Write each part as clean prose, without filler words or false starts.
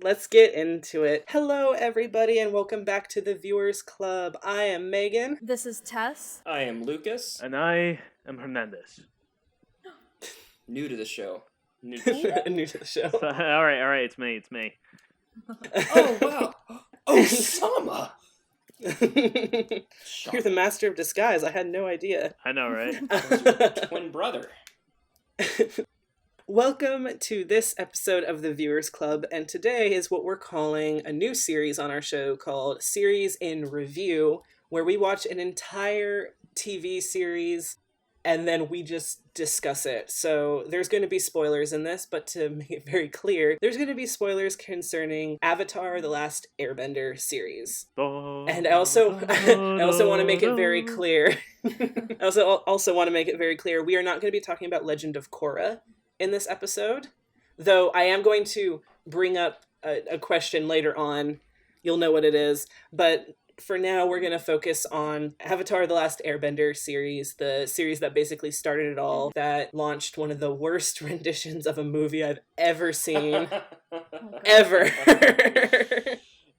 let's get into it. Hello, everybody, and welcome back to the Viewers Club. I am Megan. This is Tess. I am Lucas. And I am Hernandez. New to the show. New to the show. So, all right, it's me. Oh, wow. Osama! You're the master of disguise. I had no idea. I know, right? Twin brother. Welcome to this episode of the Viewers Club, and today is what we're calling a new series on our show called Series in Review, where we watch an entire TV series and then we just discuss it. So there's going to be spoilers in this, but to make it very clear, there's going to be spoilers concerning Avatar the Last Airbender series. And I also want to make it very clear. I also want to make it very clear we are not going to be talking about Legend of Korra in this episode, though I am going to bring up a question later on. You'll know what it is, but for now we're going to focus on Avatar the Last Airbender series, the series that basically started it all, that launched one of the worst renditions of a movie I've ever seen. Ever.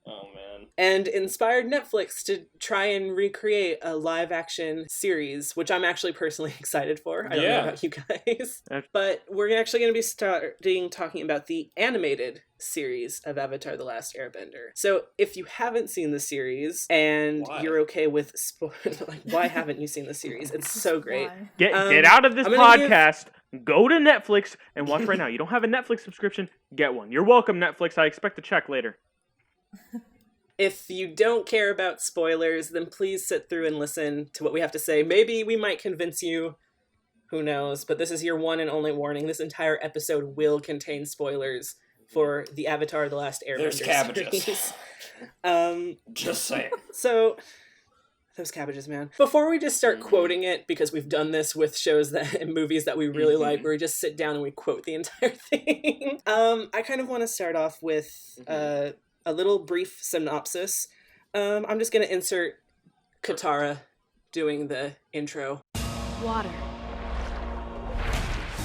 Oh, man. And inspired Netflix to try and recreate a live-action series, which I'm actually personally excited for. I don't know about you guys. But we're actually going to be talking about the animated series of Avatar the Last Airbender. So if you haven't seen the series and you're okay with why haven't you seen the series? It's so great. Get out of this podcast. Go to Netflix and watch right now. You don't have a Netflix subscription? Get one. You're welcome, Netflix. I expect a check later. If you don't care about spoilers, then please sit through and listen to what we have to say. Maybe we might convince you. Who knows? But this is your one and only warning. This entire episode will contain spoilers for the Avatar the Last Airbender There's cabbages. Series. Just saying. So, those cabbages, man. Before we just start quoting it, because we've done this with shows and movies that we really like, where we just sit down and we quote the entire thing. I kind of want to start off with a little brief synopsis. I'm just going to insert Katara doing the intro. Water.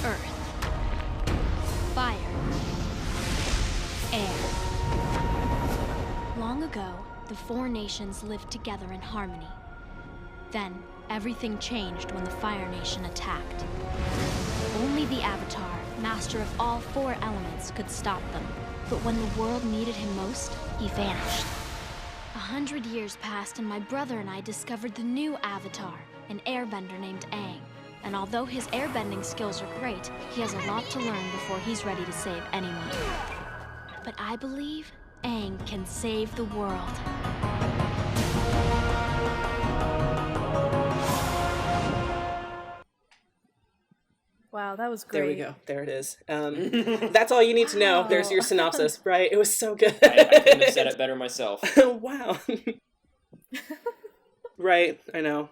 Earth. Fire. Air. Long ago, the four nations lived together in harmony. Then, everything changed when the Fire Nation attacked. Only the Avatar, master of all four elements, could stop them. But when the world needed him most, he vanished. 100 years passed and my brother and I discovered the new Avatar, an airbender named Aang. And although his airbending skills are great, he has a lot to learn before he's ready to save anyone. But I believe Aang can save the world. Wow, that was great. There we go. There it is. That's all you need to know. There's your synopsis, right? It was so good. I couldn't have said it better myself. Wow. Right, I know.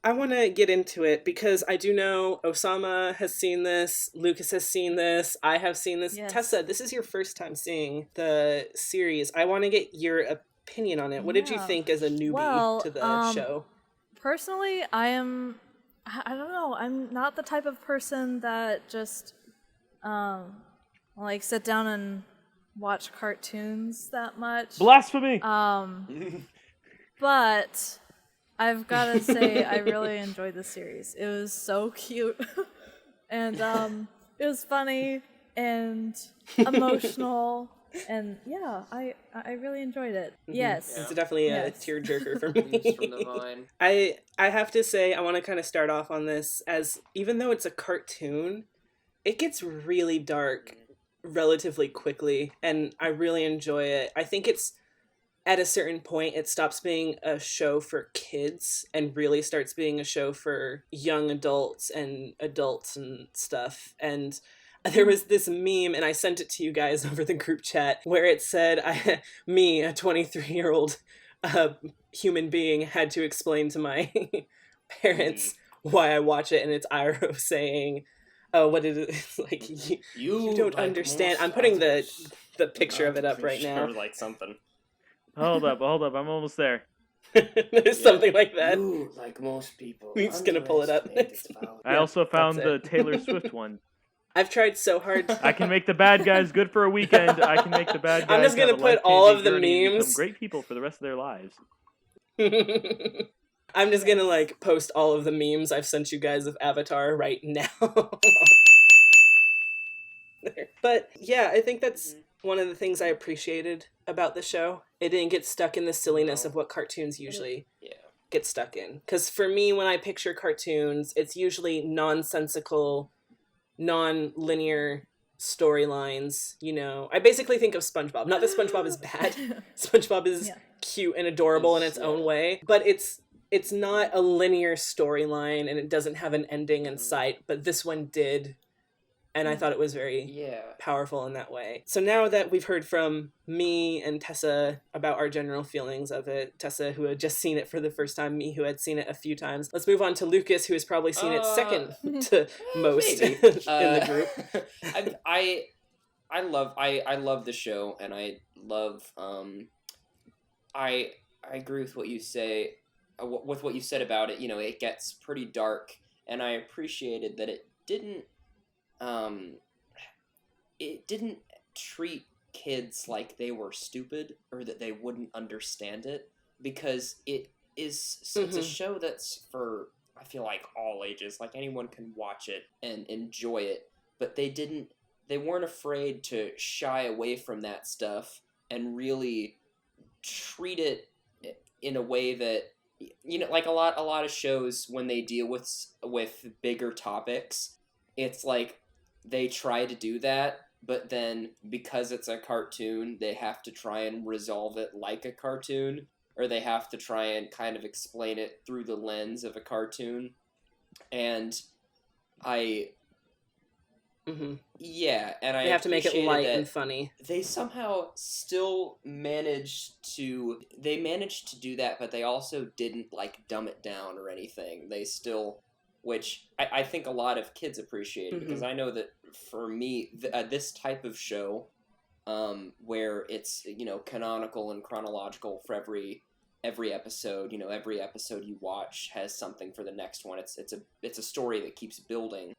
I want to get into it because I do know Osama has seen this, Lucas has seen this, I have seen this. Yes. Tessa, this is your first time seeing the series. I want to get your opinion on it. What did you think as a newbie to the show? Personally, I don't know, I'm not the type of person that just, sit down and watch cartoons that much. Blasphemy! But I've got to say, I really enjoyed the series. It was so cute. And it was funny and emotional. And yeah, I really enjoyed it. Mm-hmm. Yes. It's definitely a tearjerker for me. From the vine. I have to say, I want to kind of start off on this as, even though it's a cartoon, it gets really dark relatively quickly. And I really enjoy it. I think it's, at a certain point, it stops being a show for kids and really starts being a show for young adults and stuff. And there was this meme, and I sent it to you guys over the group chat, where it said, me, a 23-year-old human being, had to explain to my parents why I watch it, and it's Iroh saying, oh, what is it? It's like, you don't understand. I'm putting the picture of it up right now. Like something. Hold up, I'm almost there. There's something like that. You, like most people, we're just gonna pull it up. I also found the Taylor Swift one. I've tried so hard. I can make the bad guys good for a weekend. I can make the bad guys I'm just gonna have a put all of the life-changing journey and memes. become great people for the rest of their lives. I'm just gonna like post all of the memes I've sent you guys of Avatar right now. But yeah, I think that's one of the things I appreciated about the show. It didn't get stuck in the silliness of what cartoons usually get stuck in. Because for me, when I picture cartoons, it's usually nonsensical, non-linear storylines. You know, I basically think of SpongeBob. Not that SpongeBob is bad. SpongeBob is cute and adorable in its own way, but it's not a linear storyline, and it doesn't have an ending in sight. But this one did. And I thought it was very powerful in that way. So now that we've heard from me and Tessa about our general feelings of it, Tessa, who had just seen it for the first time, me, who had seen it a few times, let's move on to Lucas, who has probably seen it second to most in the group. I love the show, and I love I agree with what you say, with what you said about it. You know, it gets pretty dark, and I appreciated that it didn't treat kids like they were stupid or that they wouldn't understand it, because it's a show that's for, I feel like, all ages. Like, anyone can watch it and enjoy it, but they weren't afraid to shy away from that stuff and really treat it in a way that, you know, like a lot of shows, when they deal with bigger topics, it's like they try to do that, but then because it's a cartoon, they have to try and resolve it like a cartoon, or they have to try and kind of explain it through the lens of a cartoon. And I have to make it light and funny. They somehow still managed to do that, but they also didn't like dumb it down or anything. They still, which I think a lot of kids appreciate, because I know that for me, this type of show, where it's, you know, canonical and chronological for every episode, you know, every episode you watch has something for the next one. It's a story that keeps building.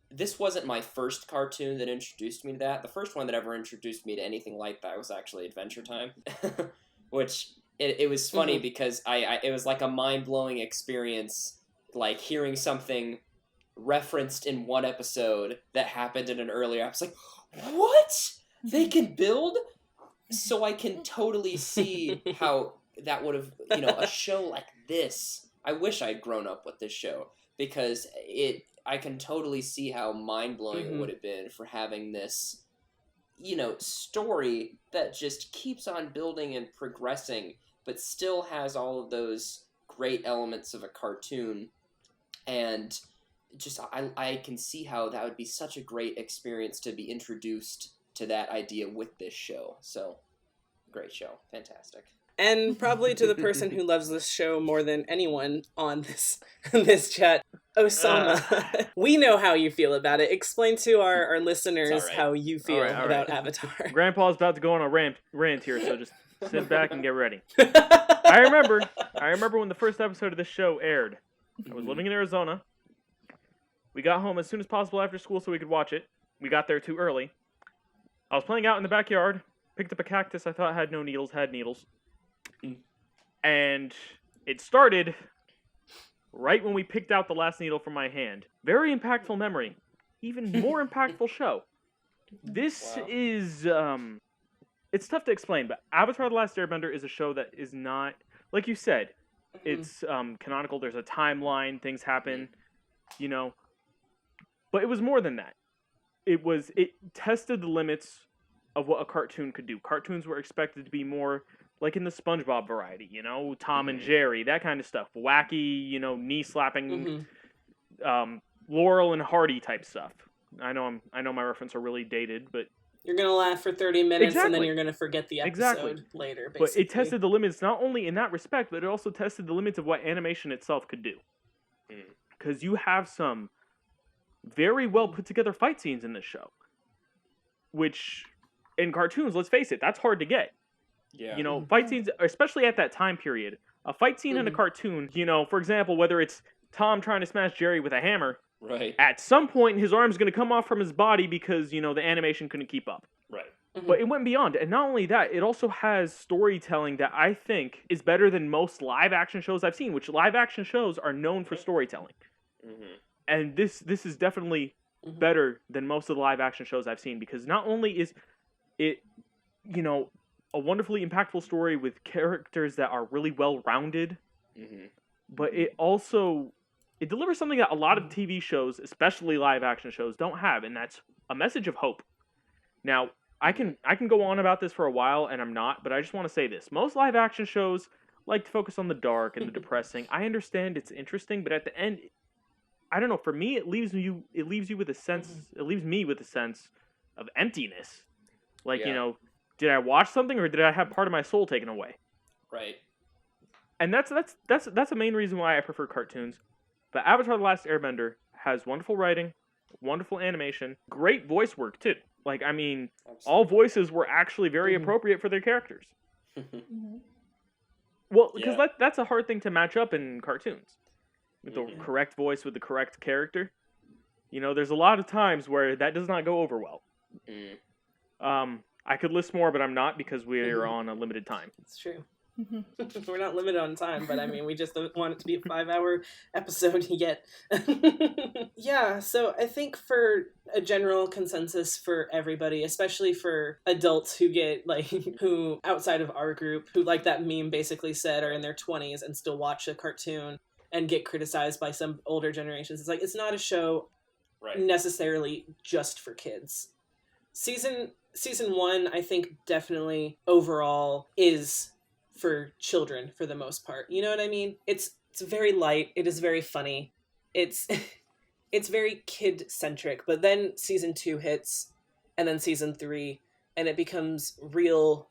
This wasn't my first cartoon that introduced me to that. The first one that ever introduced me to anything like that was actually Adventure Time, which it was funny because it was like a mind-blowing experience, like hearing something referenced in one episode that happened in an earlier. I was like, what? They can build? So I can totally see how that would have, you know, a show like this. I wish I'd grown up with this show, because I can totally see how mind-blowing it would have been for having this, you know, story that just keeps on building and progressing, but still has all of those great elements of a cartoon. And just, I can see how that would be such a great experience to be introduced to that idea with this show. So, great show. Fantastic. And probably to the person who loves this show more than anyone on this chat, Osama, we know how you feel about it. Explain to our listeners how you feel about Avatar. Grandpa's about to go on a rant here, so just sit back and get ready. I remember when the first episode of this show aired. I was living in Arizona. We got home as soon as possible after school so we could watch it. We got there too early. I was playing out in the backyard, picked up a cactus I thought had no needles, had needles. And it started right when we picked out the last needle from my hand. Very impactful memory. Even more impactful show. This is, it's tough to explain, but Avatar the Last Airbender is a show that is not, like you said, it's canonical, there's a timeline, things happen, you know. But it was more than that. It tested the limits of what a cartoon could do. Cartoons were expected to be more like in the SpongeBob variety, you know, Tom and Jerry, that kind of stuff. Wacky, you know, knee-slapping, Laurel and Hardy type stuff. I know my references are really dated, but... You're going to laugh for 30 minutes and then you're going to forget the episode later, basically. But it tested the limits not only in that respect, but it also tested the limits of what animation itself could do. Because you have some very well put together fight scenes in this show. Which, in cartoons, let's face it, that's hard to get. Yeah. You know, fight scenes, especially at that time period, a fight scene in a cartoon, you know, for example, whether it's Tom trying to smash Jerry with a hammer, Right. At some point, his arm's going to come off from his body because, the animation couldn't keep up. Right. But it went beyond. And not only that, it also has storytelling that I think is better than most live-action shows I've seen, which live-action shows are known for storytelling. Mm-hmm. And this is definitely better than most of the live-action shows I've seen, because not only is it, a wonderfully impactful story with characters that are really well-rounded, but it delivers something that a lot of TV shows, especially live-action shows, don't have, and that's a message of hope. Now, I can go on about this for a while, and I'm not, but I just want to say this. Most live-action shows like to focus on the dark and the depressing. I understand it's interesting, but at the end, I don't know, for me, it leaves me with a sense of emptiness. Like, did I watch something, or did I have part of my soul taken away? Right. And that's a main reason why I prefer cartoons. But Avatar the Last Airbender has wonderful writing, wonderful animation, great voice work, too. Like, I mean, all voices were actually very appropriate for their characters. Well, because that's a hard thing to match up in cartoons. With the correct voice, with the correct character. There's a lot of times where that does not go over well. I could list more, but I'm not, because we are on a limited time. It's true. We're not limited on time, but I mean, we just don't want it to be a 5-hour episode yet. Yeah, so I think for a general consensus for everybody, especially for adults who get, who, outside of our group, who, like that meme basically said, are in their 20s and still watch a cartoon and get criticized by some older generations. It's it's not a show necessarily just for kids. Season 1, I think, definitely overall is for children for the most part. You know what I mean? It's very light. It is very funny. It's very kid centric. But then season 2 hits, and then season 3, and it becomes real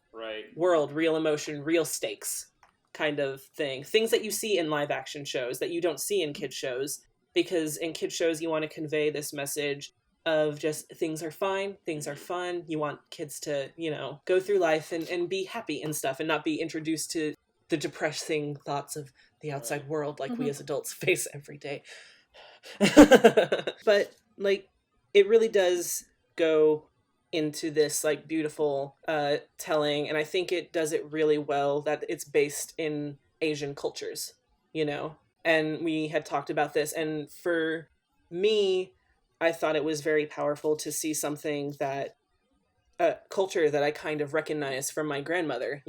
world, real emotion, real stakes kind of thing. Things that you see in live action shows that you don't see in kid shows, because in kid shows you want to convey this message of just things are fine, things are fun. You want kids to, go through life and be happy and stuff, and not be introduced to the depressing thoughts of the outside world like we as adults face every day. But it really does go into this beautiful telling, and I think it does it really well, that it's based in Asian cultures, and we had talked about this, and for me, I thought it was very powerful to see something that a culture that I kind of recognize from my grandmother.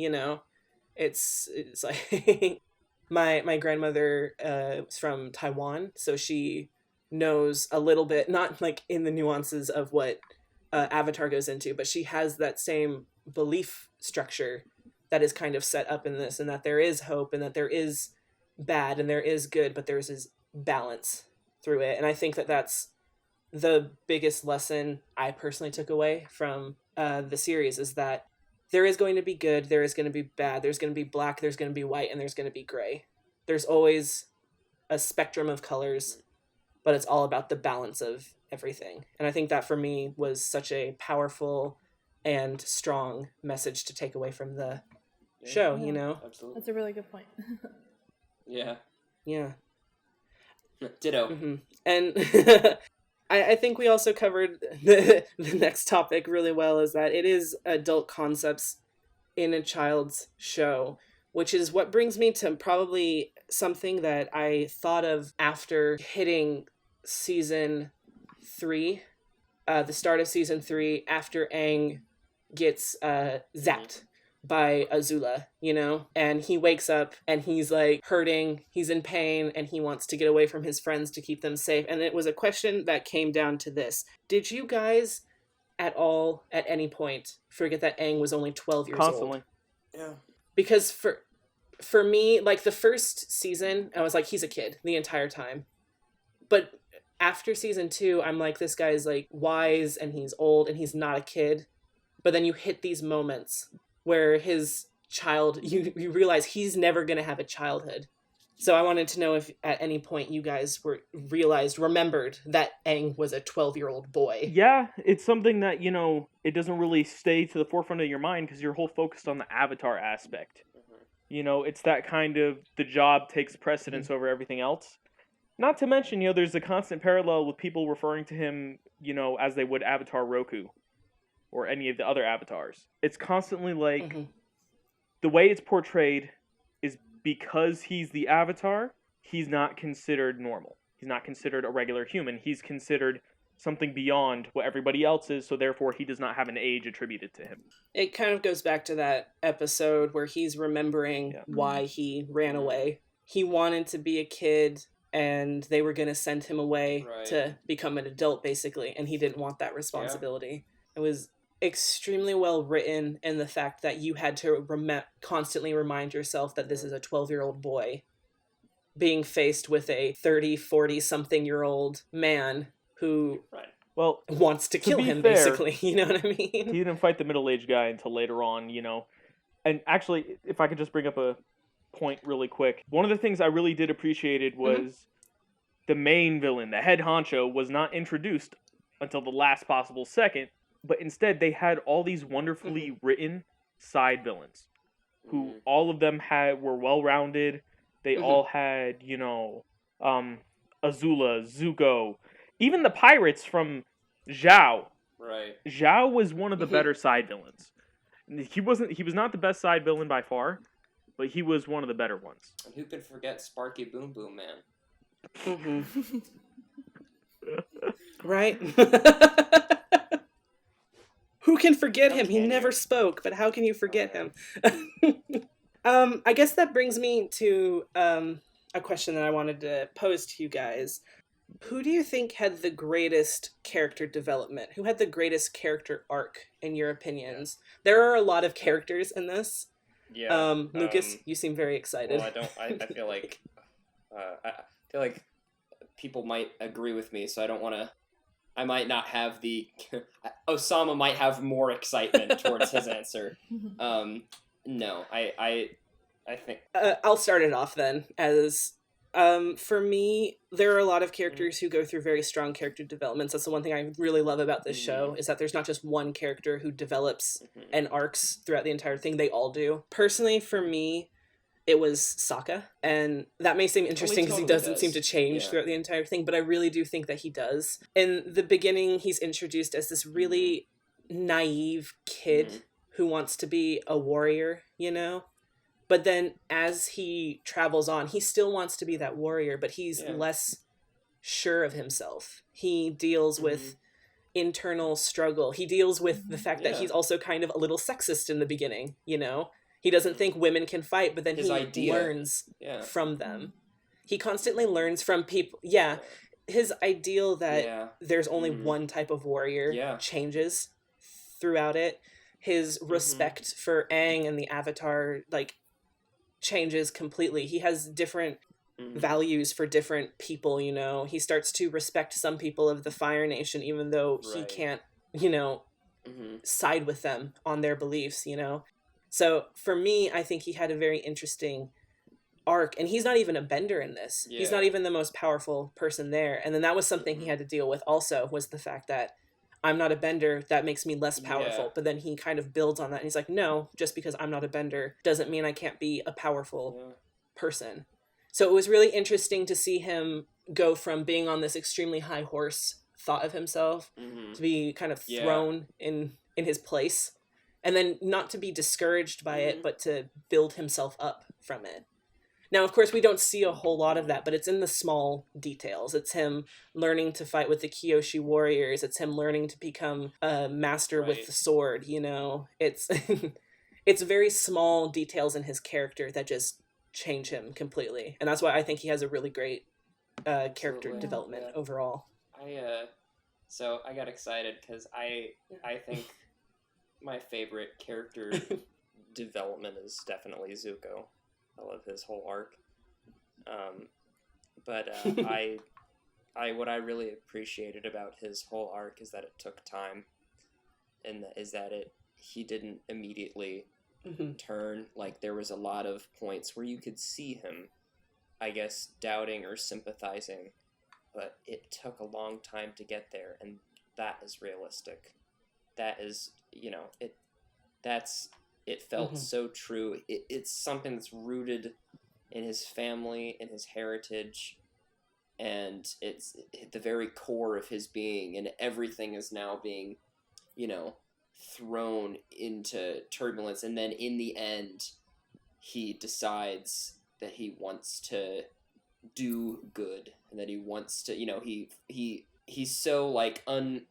It's like my grandmother is from Taiwan, so she knows a little bit, not in the nuances of what Avatar goes into, but she has that same belief structure that is kind of set up in this, and that there is hope, and that there is bad and there is good, but there's this balance through it. And I think that that's the biggest lesson I personally took away from the series, is that there is going to be good, there is going to be bad, there's going to be black, there's going to be white, and there's going to be gray. There's always a spectrum of colors, but it's all about the balance of everything. And I think that for me was such a powerful and strong message to take away from the show, Absolutely. That's a really good point. Yeah. Ditto. Mm-hmm. And I think we also covered the next topic really well, is that it is adult concepts in a child's show, which is what brings me to probably something that I thought of after hitting season 3, the start of season 3, after Aang gets zapped by Azula, and he wakes up and he's hurting, he's in pain, and he wants to get away from his friends to keep them safe. And it was a question that came down to this: did you guys at all, at any point, forget that Aang was only 12 years Constantly. old? Yeah. Because for me, the first season, I was he's a kid the entire time. But after season 2, I'm this guy's wise, and he's old, and he's not a kid. But then you hit these moments where his child, you realize he's never going to have a childhood. So I wanted to know if at any point you guys remembered that Aang was a 12-year-old boy. Yeah, it's something that, it doesn't really stay to the forefront of your mind because you're whole focused on the Avatar aspect. It's that kind of, the job takes precedence over everything else. Not to mention, there's a constant parallel with people referring to him, as they would Avatar Roku or any of the other avatars. It's constantly like, the way it's portrayed is because he's the Avatar, he's not considered normal. He's not considered a regular human. He's considered something beyond what everybody else is, so therefore he does not have an age attributed to him. It kind of goes back to that episode where he's remembering why he ran away. He wanted to be a kid, and they were going to send him away to become an adult, basically, and he didn't want that responsibility. It was extremely well written in the fact that you had to constantly remind yourself that this is a 12-year-old boy being faced with a 30, 40-something-year-old man who wants to kill him, basically. You know what I mean? He didn't fight the middle-aged guy until later on, And actually, if I could just bring up a point really quick, one of the things I really did appreciate was the main villain, the head honcho, was not introduced until the last possible second, but instead they had all these wonderfully written side villains who all of them were well-rounded. They all had, Azula, Zuko, even the pirates from Zhao. Right. Zhao was one of the better side villains. He was not the best side villain by far, but he was one of the better ones. And who could forget Sparky Boom Boom Man? Right? Who can forget him? He never spoke, but how can you forget him? I guess that brings me to a question that I wanted to pose to you guys. Who do you think had the greatest character development? Who had the greatest character arc, in your opinions? There are a lot of characters in this. Yeah. Lucas, you seem very excited. Well, I feel like people might agree with me, so I don't want to. I might not have the. Osama might have more excitement towards his answer. No, I think. I'll start it off then. As for me, there are a lot of characters who go through very strong character developments. That's the one thing I really love about this show, is that there's not just one character who develops and arcs throughout the entire thing. They all do. Personally, for me, it was Sokka, and that may seem interesting because he doesn't seem to change throughout the entire thing, but I really do think that he does. In the beginning, he's introduced as this really naive kid who wants to be a warrior, But then as he travels on, he still wants to be that warrior, but he's less sure of himself. He deals with internal struggle. He deals with the fact that he's also kind of a little sexist in the beginning, He doesn't think women can fight, but then he learns from them. He constantly learns from people. Yeah, his ideal that there's only one type of warrior changes throughout it. His respect for Aang and the Avatar, changes completely. He has different values for different people, He starts to respect some people of the Fire Nation, even though he can't, side with them on their beliefs, So for me, I think he had a very interesting arc, and he's not even a bender in this. He's not even the most powerful person there. And then that was something he had to deal with also, was the fact that I'm not a bender, that makes me less powerful. But then he kind of builds on that, and he's like, no, just because I'm not a bender doesn't mean I can't be a powerful person. So it was really interesting to see him go from being on this extremely high horse thought of himself to be kind of thrown in his place. And then not to be discouraged by it, but to build himself up from it. Now, of course, we don't see a whole lot of that, but it's in the small details. It's him learning to fight with the Kyoshi warriors. It's him learning to become a master with the sword, It's it's very small details in his character that just change him completely. And that's why I think he has a really great character development overall. So I got excited because I think my favorite character development is definitely Zuko. I love his whole arc. But what I really appreciated about his whole arc is that it took time, and he didn't immediately turn. There was a lot of points where you could see him, I guess, doubting or sympathizing, but it took a long time to get there, and that is realistic. That is, it felt so true. It's something that's rooted in his family, in his heritage, and it's at the very core of his being, and everything is now being, thrown into turbulence, and then in the end, he decides that he wants to do good, and that he wants to, he's so like I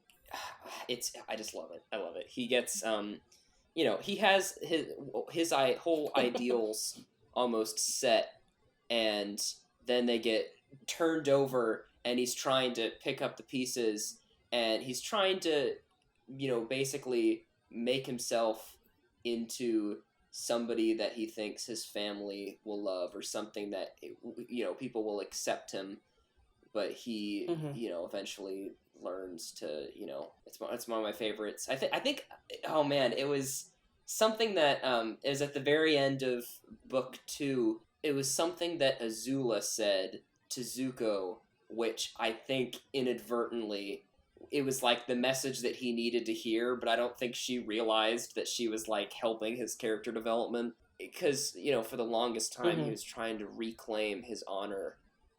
just love it. I love it. He gets he has his whole ideals almost set, and then they get turned over, and he's trying to pick up the pieces, and he's trying to basically make himself into somebody that he thinks his family will love, or something that people will accept him, but he eventually learns to it's one of my favorites. I think oh man, it was something that is at the very end of book 2. It was something that Azula said to Zuko, which I think inadvertently it was like the message that he needed to hear, but I don't think she realized that she was like helping his character development, because for the longest time he was trying to reclaim his honor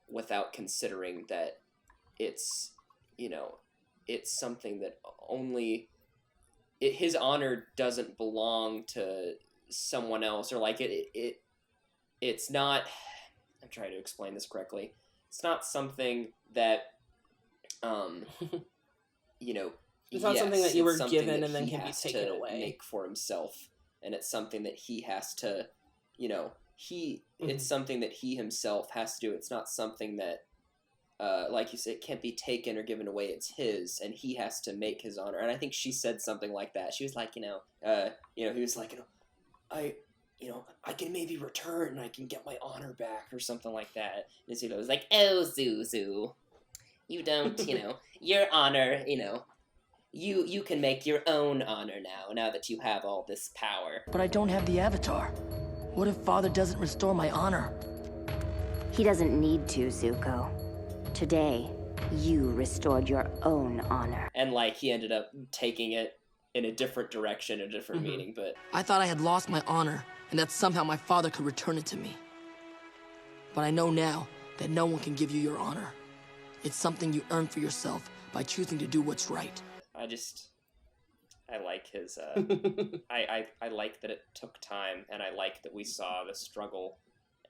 without considering that it's something that only his honor doesn't belong to someone else, or like it's not, I'm trying to explain this correctly, it's not something that it's not something that you were given and then he can be has taken to away. make for himself, and it's something that he has to it's something that he himself has to do. It's not something that like you said, it can't be taken or given away. It's his, and he has to make his honor. And I think she said something like that. She was like, he was like, I can maybe return and I can get my honor back, or something like that. And Zuko was like, oh, Zuzu, you don't, your honor, you can make your own honor now that you have all this power. But I don't have the Avatar. What if Father doesn't restore my honor? He doesn't need to, Zuko. Today, you restored your own honor. And, like, he ended up taking it in a different direction, a different meaning, but... I thought I had lost my honor, and that somehow my father could return it to me. But I know now that no one can give you your honor. It's something you earn for yourself by choosing to do what's right. I like his, I like that it took time, and I like that we saw the struggle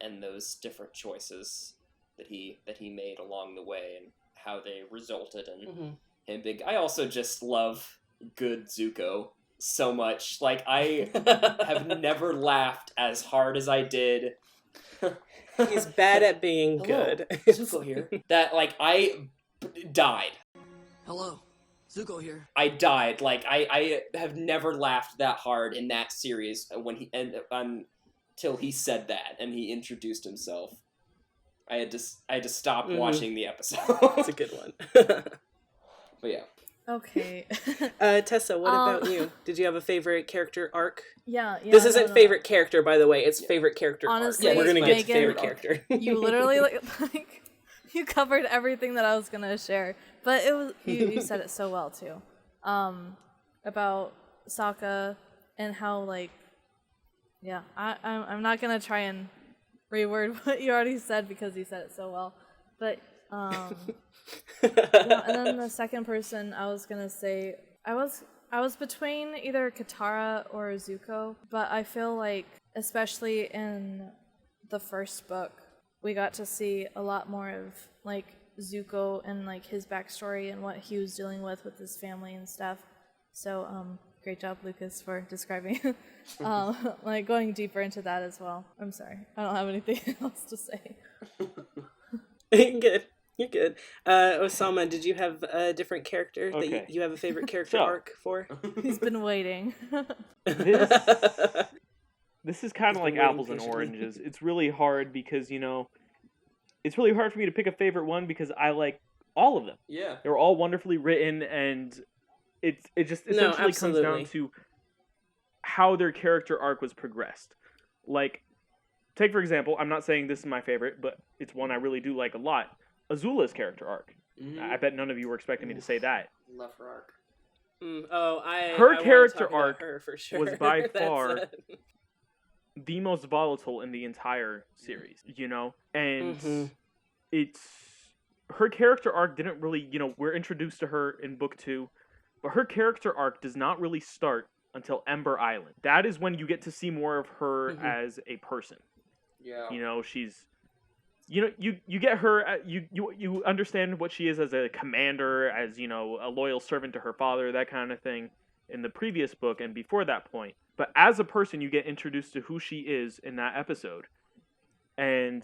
and those different choices that he made along the way, and how they resulted in him big. I also just love good Zuko so much. Like, I have never laughed as hard as I did. He's bad at being good. Zuko here. That, like, I died. Hello, Zuko here. I died. Like, I have never laughed that hard in that series until he said that and he introduced himself. I had to stop watching the episode. It's a good one. But yeah. Okay. Tessa, what about you? Did you have a favorite character arc? Yeah. This isn't favorite character, by the way. It's favorite character Honestly, arc. Yeah, we're gonna get to Megan, favorite character. You literally like you covered everything that I was gonna share, but it was you said it so well too. About Sokka and how I'm not gonna try and reword what you already said because you said it so well, but and then the second person I was gonna say, I was between either Katara or Zuko, but I feel like especially in the first book we got to see a lot more of like Zuko and like his backstory and what he was dealing with his family and stuff. So great job, Lucas, for describing like going deeper into that as well. I'm sorry, I don't have anything else to say. Good. You're good. Osama, did you have a different character that you have a favorite character arc for? He's been waiting. This is kind of like apples and oranges. It's really hard because, it's really hard for me to pick a favorite one because I like all of them. Yeah. They're all wonderfully written, and it just essentially comes down to how their character arc was progressed. Like, take for example, I'm not saying this is my favorite, but it's one I really do like a lot. Azula's character arc. Mm-hmm. I bet none of you were expecting me to say that. Love her arc. Her character arc for sure. was by far the most volatile in the entire series, And it's her character arc didn't really, we're introduced to her in book 2, but her character arc does not really start until Ember Island. That is when you get to see more of her as a person. Yeah. She's, you get her, you understand what she is as a commander, as, a loyal servant to her father, that kind of thing in the previous book and before that point. But as a person, you get introduced to who she is in that episode. And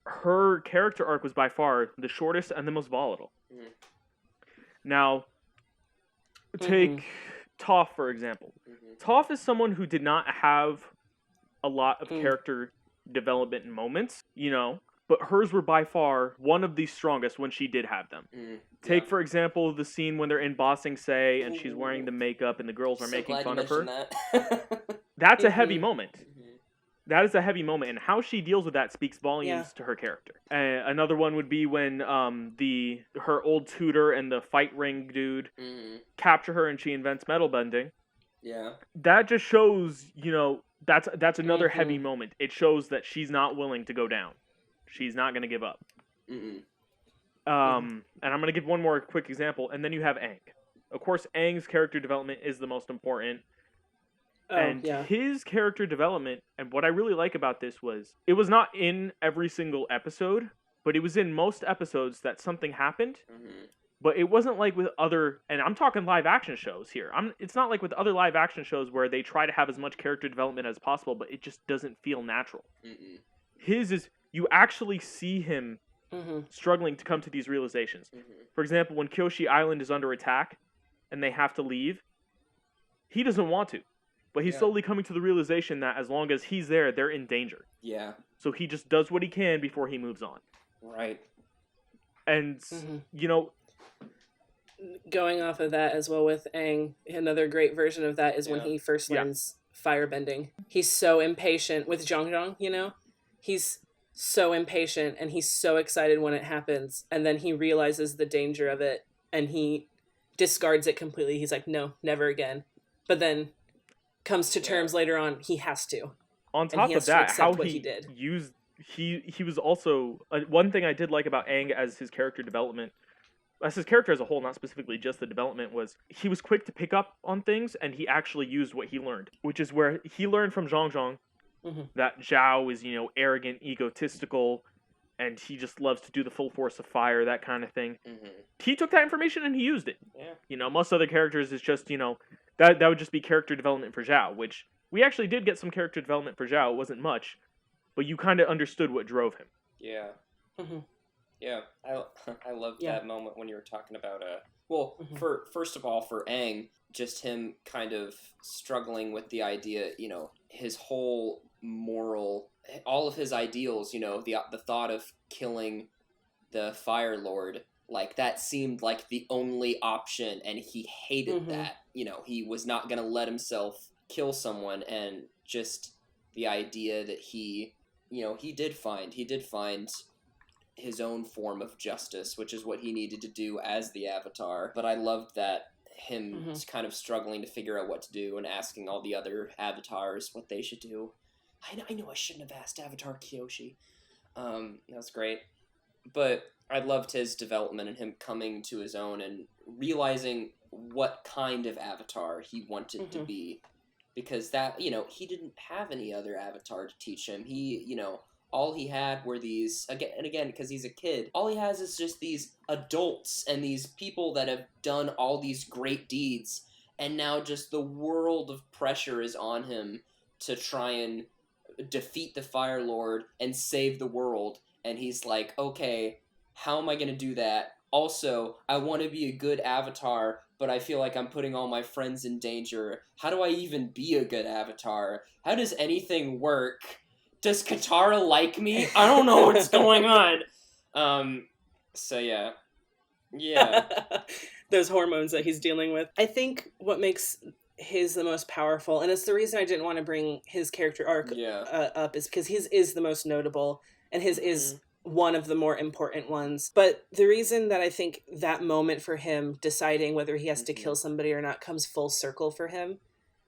her character arc was by far the shortest and the most volatile. Now, take Toph, for example. Toph is someone who did not have a lot of character development moments, but hers were by far one of the strongest when she did have them. Take, for example, the scene when they're in Bossing Say and she's wearing the makeup and the girls are making fun of her. That's a heavy moment. That is a heavy moment, and how she deals with that speaks volumes to her character. Another one would be when her old tutor and the fight ring dude capture her and she invents metal bending. Yeah. That just shows, that's another heavy moment. It shows that she's not willing to go down. She's not going to give up. And I'm going to give one more quick example, and then you have Aang. Of course, Aang's character development is the most important. His character development, and what I really like about this was, it was not in every single episode, but it was in most episodes that something happened. But it wasn't like with other, and I'm talking live action shows here. It's not like with other live action shows where they try to have as much character development as possible, but it just doesn't feel natural. His is, you actually see him struggling to come to these realizations. For example, when Kyoshi Island is under attack and they have to leave, he doesn't want to. But he's slowly coming to the realization that as long as he's there, they're in danger. Yeah. So he just does what he can before he moves on. Right. And, going off of that as well with Aang, another great version of that is when he first learns firebending. He's so impatient with Zhang, He's so impatient and he's so excited when it happens. And then he realizes the danger of it and he discards it completely. He's like, no, never again. But then comes to terms later on, he has to. On top of that, how he did. He was also, one thing I did like about Aang as his character development, as his character as a whole, not specifically just the development, was he was quick to pick up on things and he actually used what he learned, which is where he learned from Zhang that Zhao is, arrogant, egotistical, and he just loves to do the full force of fire, that kind of thing. He took that information and he used it. Most other characters is just, that would just be character development for Zhao, which we actually did get some character development for Zhao. It wasn't much, but you kind of understood what drove him. Yeah. Yeah, I loved that moment when you were talking about, first of all, for Aang, just him kind of struggling with the idea, his whole moral, all of his ideals, the thought of killing the Fire Lord, like, that seemed like the only option, and he hated that. He was not going to let himself kill someone, and just the idea that he did find his own form of justice, which is what he needed to do as the Avatar. But I loved that him kind of struggling to figure out what to do and asking all the other Avatars what they should do. I know I shouldn't have asked Avatar Kyoshi. That was great. But I loved his development and him coming to his own and realizing what kind of Avatar he wanted to be. Because that, he didn't have any other Avatar to teach him. He, all he had were these, again, because he's a kid, all he has is just these adults and these people that have done all these great deeds. And now just the world of pressure is on him to try and defeat the Fire Lord and save the world. And he's like, okay, how am I going to do that? Also, I want to be a good Avatar, but I feel like I'm putting all my friends in danger. How do I even be a good Avatar? How does anything work? Does Katara like me? I don't know what's going on. So yeah. Those hormones that he's dealing with. I think what makes his the most powerful, and it's the reason I didn't want to bring his character arc up, is because his is the most notable, and his is one of the more important ones. But the reason that I think that moment for him deciding whether he has to kill somebody or not comes full circle for him,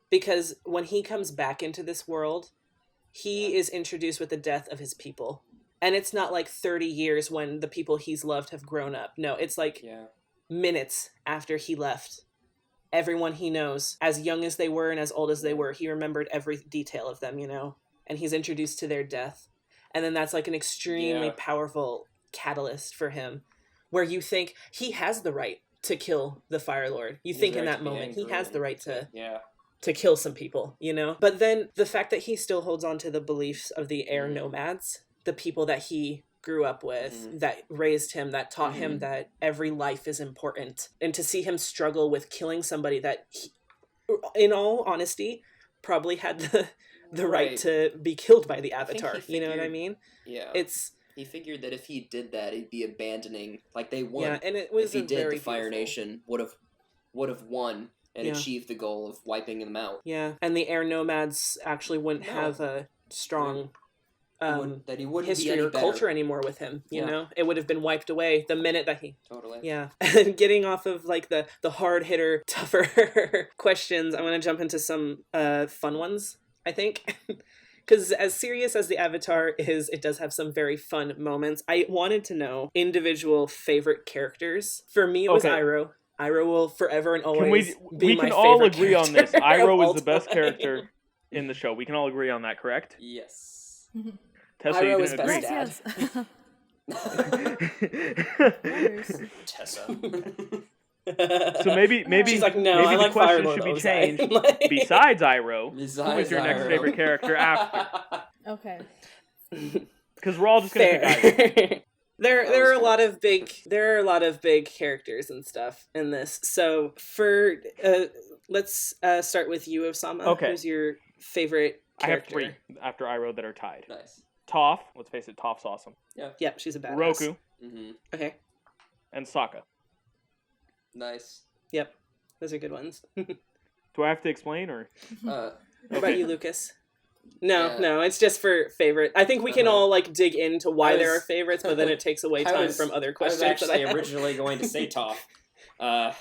because when he comes back into this world, he is introduced with the death of his people. And it's not like 30 years when the people he's loved have grown up. No, it's like minutes after he left. Everyone he knows, as young as they were and as old as they were, he remembered every detail of them, you know? And he's introduced to their death. And then that's like an extremely powerful catalyst for him, where you think he has the right to kill the Fire Lord. You think in that moment, he has the right to kill some people, you know? But then the fact that he still holds on to the beliefs of the air nomads, the people that he grew up with, that raised him, that taught him that every life is important, and to see him struggle with killing somebody that he, in all honesty, probably had the right to be killed by the Avatar. You know what I mean? Yeah. He figured that if he did that, he'd be abandoning, like they won. Yeah, and it was if he did, the Fire Nation would have won and achieved the goal of wiping them out. Yeah, and the air nomads actually wouldn't have a strong history or culture anymore with him, you know? It would have been wiped away the minute that he... Totally. Yeah. And getting off of, like, the hard-hitter, tougher questions, I want to jump into some fun ones, I think. Because as serious as the Avatar is, it does have some very fun moments. I wanted to know individual favorite characters. For me, it was Iroh. Iroh will forever and always be my favorite character. We can all agree on this. Iroh is the best character in the show. We can all agree on that, correct? Yes. Tessa, Iroh you is didn't agree? Yes. Tessa. So maybe she's like, no, maybe I the like question Fire should be Lord changed. Besides Iroh, who is your next favorite character after? Okay. Because we're all just gonna pick Iroh. There are a lot of big characters and stuff in this. So for let's start with you, Osama. Okay. Who's your favorite character? I have 3 after Iroh that are tied. Nice. Toph, let's face it, Toph's awesome. Yep, she's a badass. Roku. Okay. And Sokka. Nice. Yep, those are good ones. Do I have to explain, or? What about you, Lucas? No, it's just for favorite. I think we can all like dig into why there are favorites, but then it takes away time from other questions. I was actually originally going to say Toph. I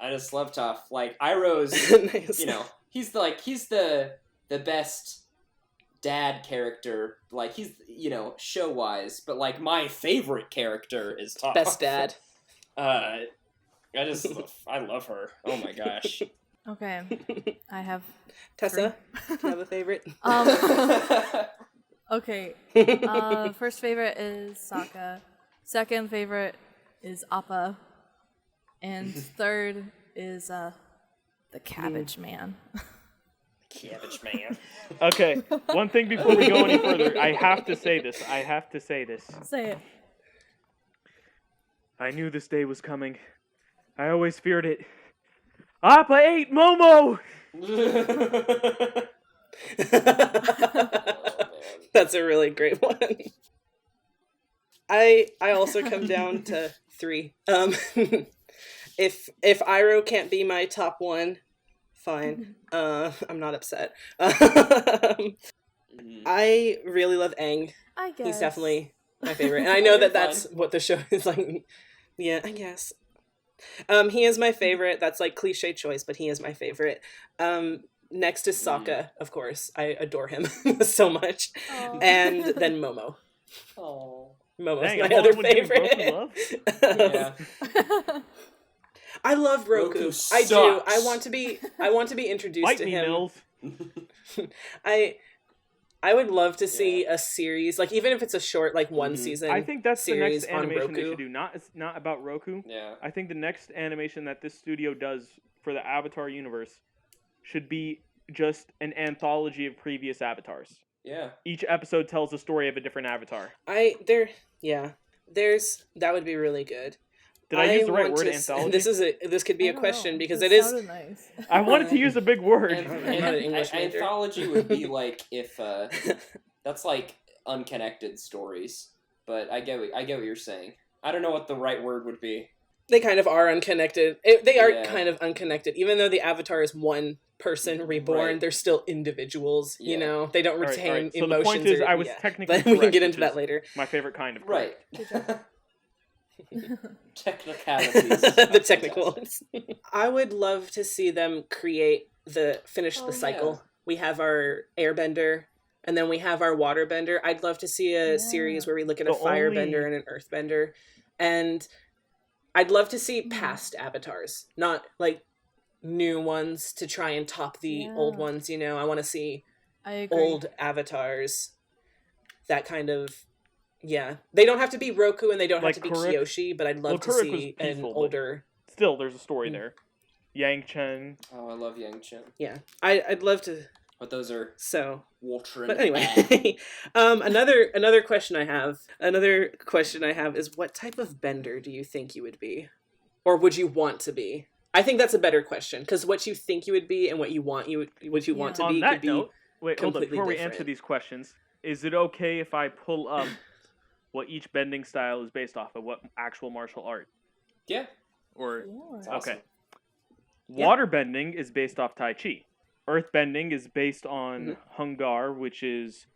just love Toph. Like Iroh's, nice. You know, he's the best dad character. Like he's, you know, show wise, but like my favorite character is Toph. Best dad. I love her. Oh my gosh. Okay, I have Tessa. Do you have a favorite? Okay. First favorite is Sokka. Second favorite is Appa. And third is the Cabbage Man. Cabbage Man. Okay, one thing before we go any further, I have to say this. Say it. I knew this day was coming. I always feared it. Appa ate Momo! That's a really great one. I also come down to 3. If Iroh can't be my top 1, fine. I'm not upset. I really love Aang. I guess. He's definitely my favorite. And I know that's what the show is like. Yeah, I guess. He is my favorite. That's like cliche choice, but he is my favorite. Next is Sokka, of course. I adore him so much. Aww. And then Momo. Oh, Momo's my other favorite. Yeah. I love Roku. I do. I want to be introduced to him. Mills. I would love to see a series, like even if it's a short, like one season. I think that's the next animation they Roku. should do. It's not about Roku. Yeah. I think the next animation that this studio does for the Avatar universe should be just an anthology of previous avatars. Yeah. Each episode tells the story of a different avatar. That would be really good. Did I use the right word, anthology? This could be a question because it is. is. Nice. I wanted to use a big word. Anthology would be like if that's like unconnected stories, but I get what you're saying. I don't know what the right word would be. They kind of are unconnected. They are kind of unconnected, even though the Avatar is one person reborn. Right. They're still indivials. You know, they don't retain So emotions. the point is, I was technically but we can correct, get into that later. My favorite kind of right. Technicalities. The technical ones. I would love to see them finish the cycle. Yeah. We have our Airbender, And then we have our waterbender. I'd love to see a series where we look at a firebender and an earthbender. And I'd love to see past avatars, not like new ones to try and top the old ones, you know. I want to see old avatars. That kind of, yeah. They don't have to be Roku and they don't Like have to be Kuruk. Kyoshi, but I'd love to Kuruk see was peaceful, an older... Still, there's a story there. Yang Chen. Oh, I love Yang Chen. Yeah. I'd love to... But those are water and But anyway, another question I have is, what type of bender do you think you would be, or would you want to be? I think that's a better question, because what you think you would be and what you want to On be that could be note, wait, hold on. completely Before we different. answer these questions, is it okay if I pull up what each bending style is based off of, what actual martial art? Yeah. Or Awesome. okay. Water bending is based off Tai Chi. Earth bending is based on Hungar, which is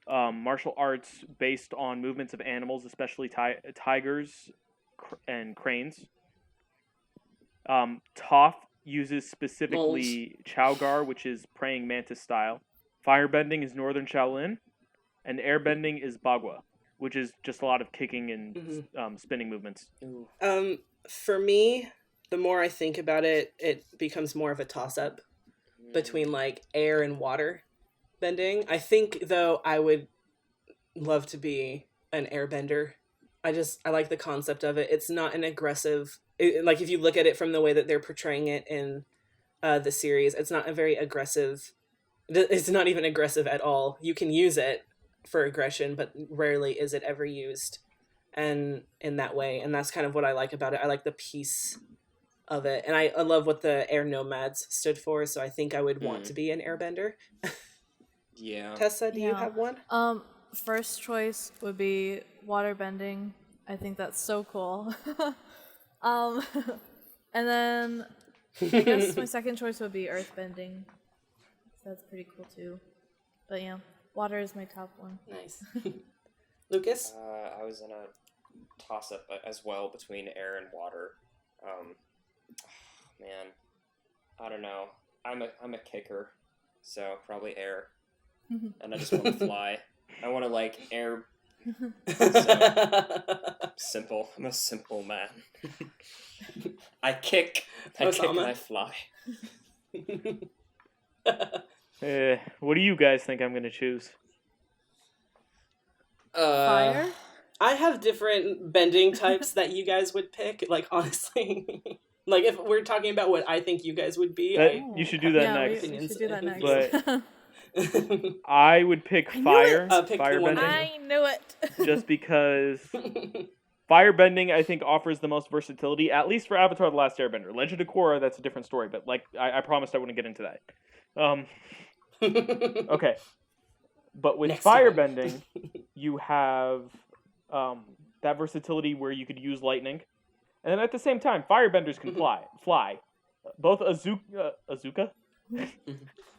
martial arts based on movements of animals, especially tigers and cranes. Toph uses specifically Chowgar, which is praying mantis style. Firebending is Northern Shaolin, and airbending is Bagua, which is just a lot of kicking and spinning movements. For me, the more I think about it, it becomes more of a toss-up between like air and water bending. I think though I would love to be an airbender. I like the concept of it. It's not an aggressive, like if you look at it from the way that they're portraying it in the series, it's not a very aggressive, it's not even aggressive at all. You can use it for aggression, but rarely is it ever used and in that way. And that's kind of what I like about it. I like the peace of it, and I love what the air nomads stood for, so I think I would want to be an airbender. Yeah. Tessa, do you have one? First choice would be waterbending. I think that's so cool. And then I guess my second choice would be earthbending. That's pretty cool too. But yeah, water is my top one. Nice. Lucas? I was in a toss-up as well between air and water. Man, I don't know. I'm a kicker, so probably air. And I just want to fly. I want to like air. So, simple. I'm a simple man. I kick and I fly. What do you guys think I'm gonna choose? Fire? I have different bending types that you guys would pick. Like honestly, like if we're talking about what I think you guys would be, you should do that next. We should do that next. But I would pick fire. Firebending. I knew it. Just because firebending, I think, offers the most versatility, at least for Avatar the Last Airbender. Legend of Korra, that's a different story, but like I promised I wouldn't get into that. Okay. But with firebending, you have that versatility where you could use lightning. And then at the same time, firebenders can fly. Both Azuka?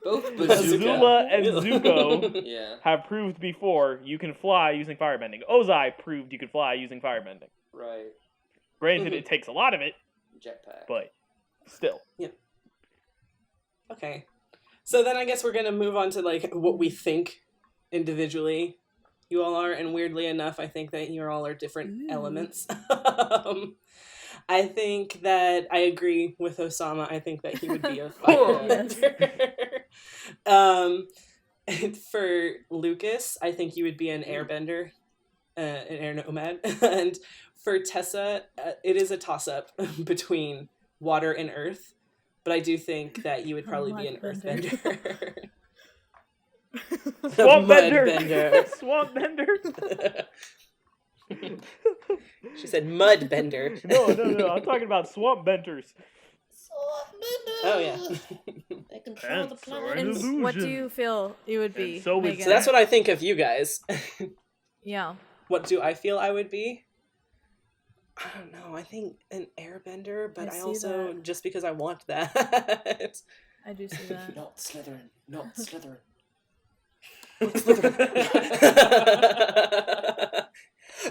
Both Azula and Zuko have proved before you can fly using firebending. Ozai proved you could fly using firebending. Right. Granted, it takes a lot of it. Jetpack. But still. Yeah. Okay. So then I guess we're going to move on to like what we think individually you all are. And weirdly enough, I think that you all are different elements. I think that I agree with Osama. I think that he would be a firebender. For Lucas, I think you would be an airbender, an air nomad. And for Tessa, it is a toss-up between water and earth. But I do think that you would probably be an earthbender. Swamp bender! Swamp bender! She said mud bender. No, I'm talking about swamp benders. Oh, yeah. They control the planet. And what do you feel you would be, so Megan? So that's what I think of you guys. Yeah. What do I feel I would be? I don't know. I think an airbender, but I also, just because I want that. I do see that. Not Slytherin. Not Slytherin.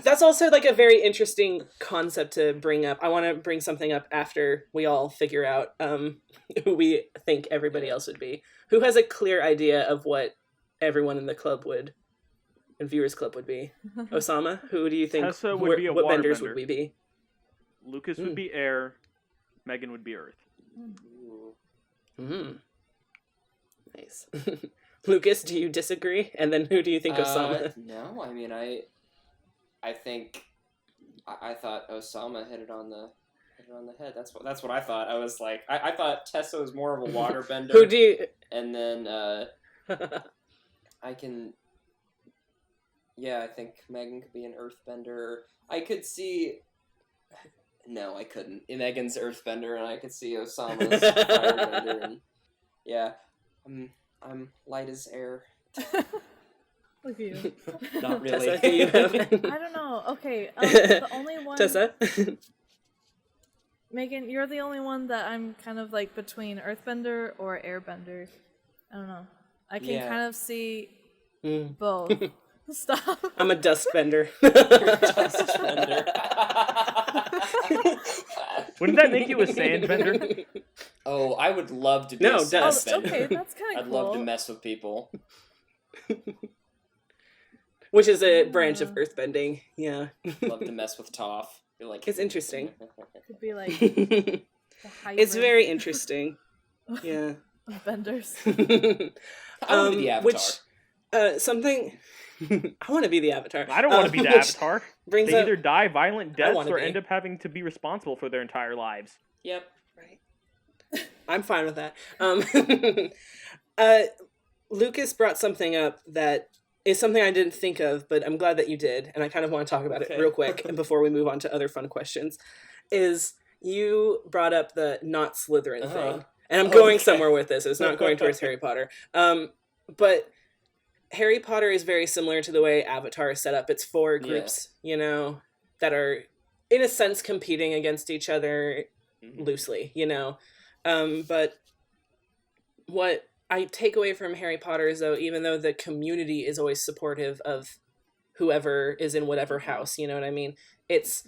That's also like a very interesting concept to bring up. I want to bring something up after we all figure out who we think everybody else would be. Who has a clear idea of what everyone in the club would, and Viewers Club would be. Osama, who do you think? Tessa would be a what water benders bender. would we be? Lucas would be air. Megan would be earth. Nice. Lucas, do you disagree? And then who do you think Osama? No, I mean, I thought Osama hit it on the head. That's what I thought. I was like, I thought Tessa was more of a waterbender. Who do you? And then I can. Yeah, I think Megan could be an earthbender. I could see. No, I couldn't. Megan's earthbender, and I could see Osama's firebender. And yeah, I'm light as air. Look at you. Not really. Tessa, who you have? I don't know. Okay, the only one. Tessa? Megan, you're the only one that I'm kind of like between earthbender or airbender. I don't know. I can kind of see both. Stop. I'm a dustbender. Dustbender. Wouldn't that make you a sandbender? Oh, I would love to be No, a dust. Oh, sandbender. okay, that's kind of I'd cool. love to mess with people. Which is a branch of earthbending. Yeah. Love to mess with Toph. You're like, It's interesting. Could be like It's a hybrid very interesting. Yeah. of benders. I want to be the Avatar. Which, something... I want to be the Avatar. I don't want to be the which Avatar. brings They up... either die violent deaths wanna or be. end up having to be responsible for their entire lives. Yep. Right. I'm fine with that. Lucas brought something up that is something I didn't think of, but I'm glad that you did, and I kind of want to talk about it real quick and before we move on to other fun questions. Is you brought up the not Slytherin thing, and I'm going somewhere with this. It's not going towards Harry Potter, but Harry Potter is very similar to the way Avatar is set up. It's four groups, you know, that are in a sense competing against each other loosely, you know. But what I take away from Harry Potter is, though, even though the community is always supportive of whoever is in whatever house, you know what I mean? It's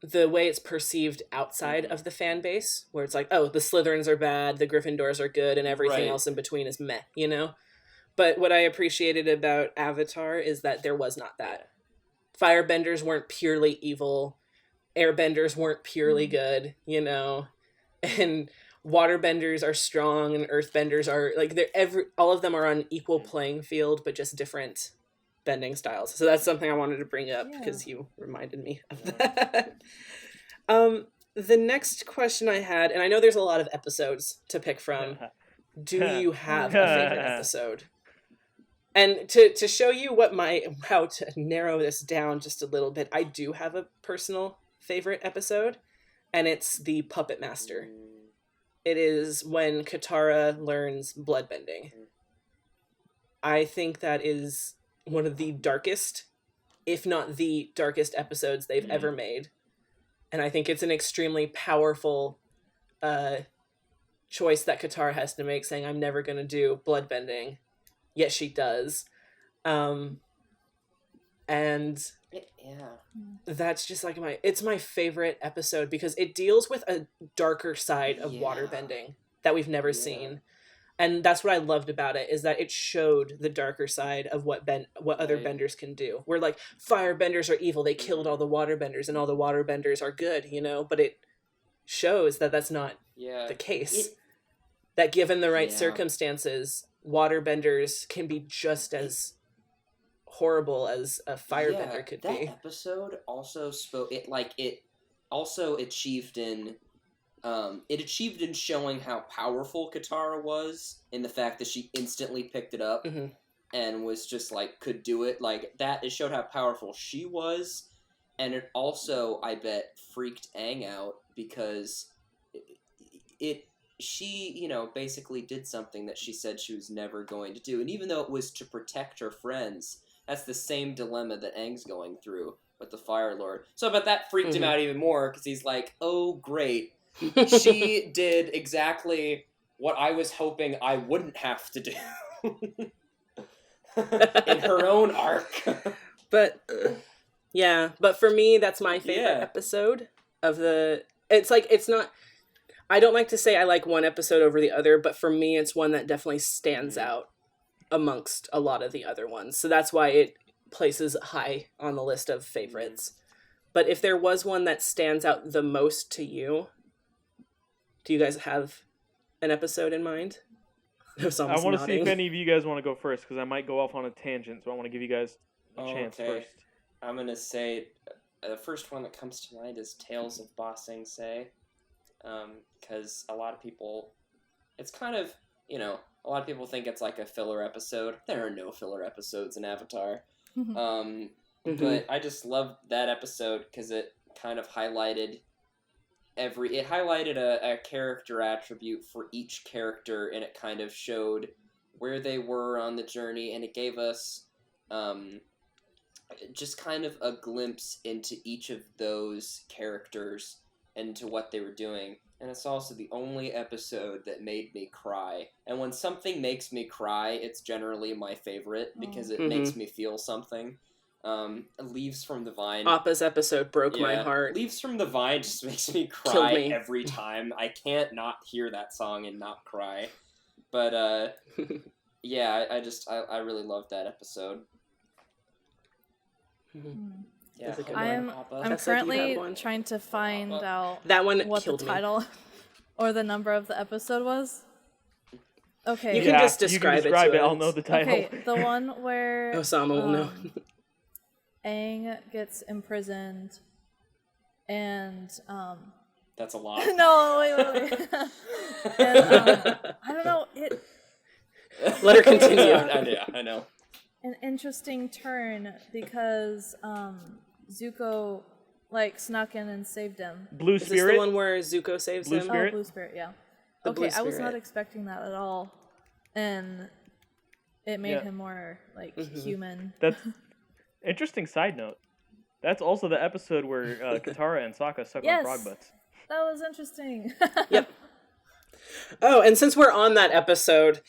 the way it's perceived outside of the fan base, where it's like, oh, the Slytherins are bad, the Gryffindors are good, and everything else in between is meh, you know? But what I appreciated about Avatar is that there was not that. Firebenders weren't purely evil. Airbenders weren't purely good, you know? And waterbenders are strong and earthbenders are like all of them are on equal playing field, but just different bending styles. So that's something I wanted to bring up because you reminded me of that. The next question I had, and I know there's a lot of episodes to pick from. Do you have a favorite episode? And to show you how to narrow this down just a little bit, I do have a personal favorite episode, and it's the Puppet Master. It is when Katara learns bloodbending. I think that is one of the darkest, if not the darkest episodes they've ever made. And I think it's an extremely powerful choice that Katara has to make, saying, I'm never going to do bloodbending. Yet she does. And that's just like it's my favorite episode because it deals with a darker side of waterbending that we've never seen. And that's what I loved about it, is that it showed the darker side of what other benders can do. Where like firebenders are evil, they killed all the waterbenders, and all the waterbenders are good, you know, but it shows that that's not the case. That given the right circumstances, waterbenders can be just as horrible as a firebender could be. That episode also achieved in showing how powerful Katara was, in the fact that she instantly picked it up and was just like could do it like that. It showed how powerful she was, and it also, I bet, freaked Aang out because she, you know, basically did something that she said she was never going to do. And even though it was to protect her friends, that's the same dilemma that Aang's going through with the Fire Lord. So I bet that freaked him out even more, because he's like, oh, great. She did exactly what I was hoping I wouldn't have to do in her own arc. But, but for me, that's my favorite episode of the... It's like, it's not... I don't like to say I like one episode over the other, but for me, it's one that definitely stands out amongst a lot of the other ones. So that's why it places high on the list of favorites. But if there was one that stands out the most to you, do you guys have an episode in mind? I want to see if any of you guys want to go first, because I might go off on a tangent, so I want to give you guys a chance first. I'm going to say the first one that comes to mind is Tales of Ba Sing Se, because a lot of people, it's kind of, you know, a lot of people think it's like a filler episode. There are no filler episodes in Avatar. But I just loved that episode because it kind of highlighted a character attribute for each character, and it kind of showed where they were on the journey, and it gave us just kind of a glimpse into each of those characters and to what they were doing. And it's also the only episode that made me cry. And when something makes me cry, it's generally my favorite because it makes me feel something. Leaves from the Vine. Appa's episode broke my heart. Leaves from the Vine just makes me cry every time. I can't not hear that song and not cry. But, yeah, I really loved that episode. Yeah, I'm currently trying to find out that one what the title or the number of the episode was. Okay. You can just describe it. I'll know the title. Okay, the one where Osama will know. Aang gets imprisoned and that's a lot. No, wait. And, I don't know. Let her continue. Yeah, I know. An interesting turn because Zuko snuck in and saved him. Blue Is Spirit? this the one where Zuko saves him? Spirit? Oh, Blue Spirit, yeah. Blue I was not Spirit. expecting that at all, and it made him more human. That's interesting. Side note. That's also the episode where Katara and Sokka suck on frog butts. That was interesting. Yep. Oh, and since we're on that episode,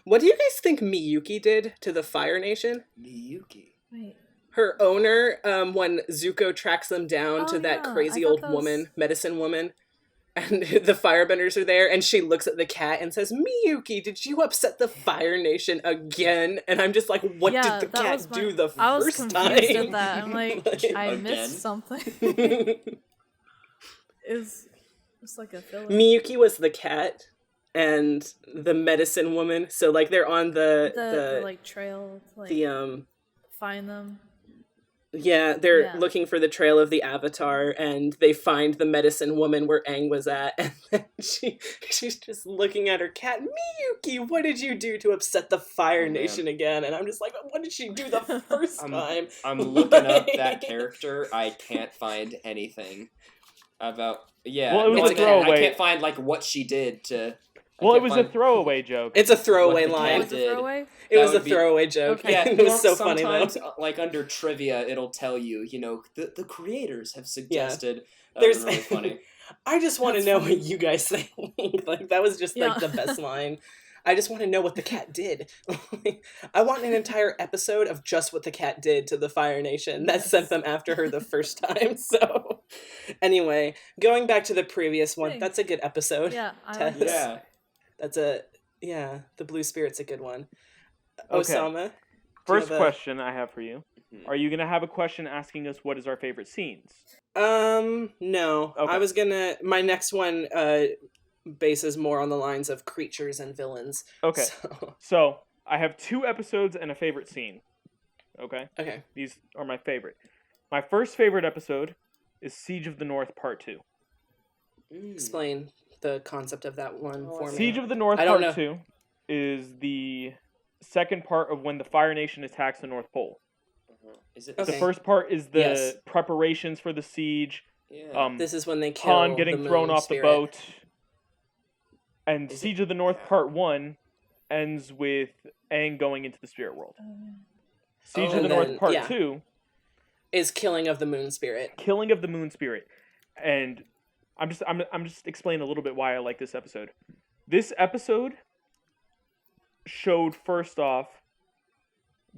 what do you guys think Miyuki did to the Fire Nation? Miyuki. Wait. Her owner, when Zuko tracks them down to that crazy old woman, medicine woman, and the firebenders are there, and she looks at the cat and says, Miyuki, did you upset the Fire Nation again? And I'm just like, what did the cat do the first time? I was confused at that. I'm like, I missed something. It's like a filler. Miyuki was the cat and the medicine woman. So they're on the trail find them. Yeah, they're looking for the trail of the Avatar, and they find the medicine woman where Aang was at, and then she's just looking at her cat. Miyuki, what did you do to upset the Fire Nation again? And I'm just like, what did she do the first time? I'm looking up that character. I can't find anything about. Yeah, well, it was a throwaway. I can't find what she did to. Well, it was a throwaway joke. It's a throwaway line. Was it a throwaway? It was a throwaway joke. Okay. Yeah, it was so funny though. Sometimes, under trivia, it'll tell you, the creators have suggested. Yeah. There's really funny. I just want to know what you guys think. That was just the best line. I just want to know what the cat did. I want an entire episode of just what the cat did to the Fire Nation that sent them after her the first time. So, anyway, going back to the previous one, that's a good episode. Yeah, That's the Blue Spirit's a good one. Okay. Osama? First question I have for you. Are you going to have a question asking us what is our favorite scenes? No. Okay. My next one bases more on the lines of creatures and villains. Okay. So I have 2 episodes and a favorite scene. Okay? Okay. These are my favorite. My first favorite episode is Siege of the North Part 2. Explain the concept of that one for me. Siege of the North Part 2 is the second part of when the Fire Nation attacks the North Pole. Is it The first part is the preparations for the siege. Yeah. This is when they kill Han getting the thrown moon off spirit. the boat. And Siege of the North Part 1 ends with Aang going into the spirit world. Siege of the North Part 2 is killing of the moon spirit. Killing of the moon spirit. And I'm just explaining a little bit why I like this episode. This episode showed first off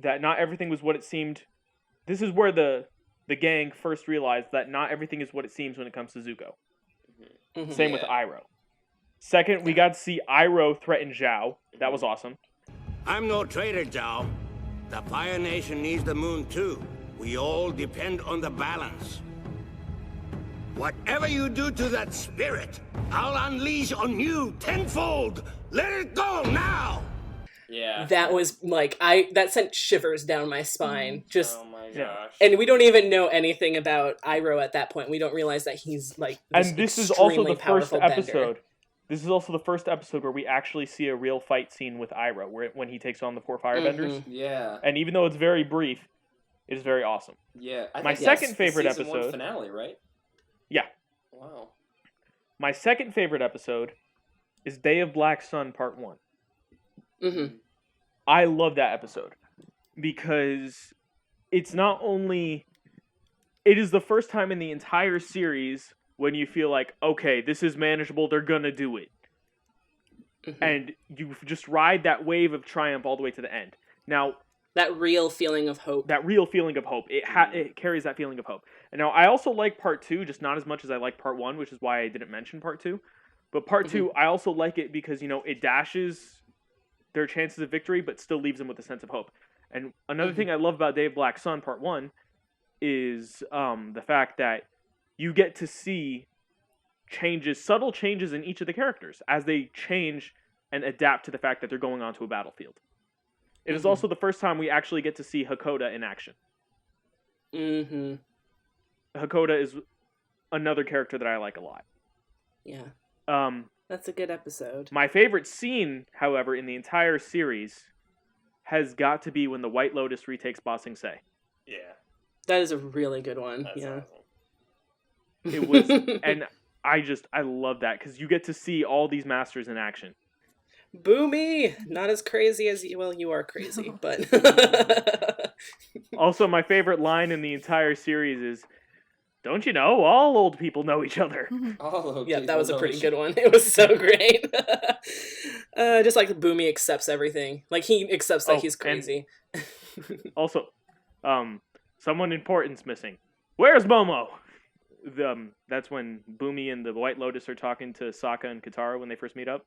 that not everything was what it seemed. This is where the gang first realized that not everything is what it seems when it comes to Zuko. Same with Iroh. Second, we got to see Iroh threaten Zhao. That was awesome. I'm no traitor, Zhao. The Fire Nation needs the moon too. We all depend on the balance. Whatever you do to that spirit, I'll unleash on you tenfold. Let it go now! Yeah. That was like, that sent shivers down my spine. Just, Oh my gosh. and we don't even know anything about Iroh at that point. We don't realize that he's like this And this is also the first powerful episode. bender. This is also the first episode where we actually see a real fight scene with Iroh, when he takes on the 4 firebenders. Yeah. And even though it's very brief, it is very awesome. Yeah. I My think second that's favorite the season 1 episode- finale, right? Yeah. Wow. My second favorite episode is Day of Black Sun Part 1. Mm-hmm. I love that episode because it's not only... It is the first time in the entire series when you feel like, okay, this is manageable, they're gonna do it. Mm-hmm. And you just ride that wave of triumph all the way to the end. Now, That real feeling of hope. that real feeling of hope, it carries that feeling of hope. And now, I also like Part 2, just not as much as I like Part 1, which is why I didn't mention Part 2. But Part 2, I also like it because, it dashes their chances of victory, but still leaves them with a sense of hope. And another thing I love about Day of Black Sun Part 1 is the fact that you get to see subtle changes in each of the characters as they change and adapt to the fact that they're going onto a battlefield. It is also the first time we actually get to see Hakoda in action. Mm-hmm. Hakoda is another character that I like a lot. Yeah. Um, That's a good episode. my favorite scene, however, in the entire series has got to be when the White Lotus retakes Ba Sing Se. Yeah. That is a really good one. That's yeah. awesome. It was, and I love that because you get to see all these masters in action. Boomy! Not as crazy as you. Well, you are crazy, but. Also, my favorite line in the entire series is, "Don't you know, all old people know each other." Yeah, that was a pretty good one. It was so great. Just like Boomy accepts everything. Like, he accepts that he's crazy. Also, someone important's missing. Where's Momo? That's when Boomy and the White Lotus are talking to Sokka and Katara when they first meet up.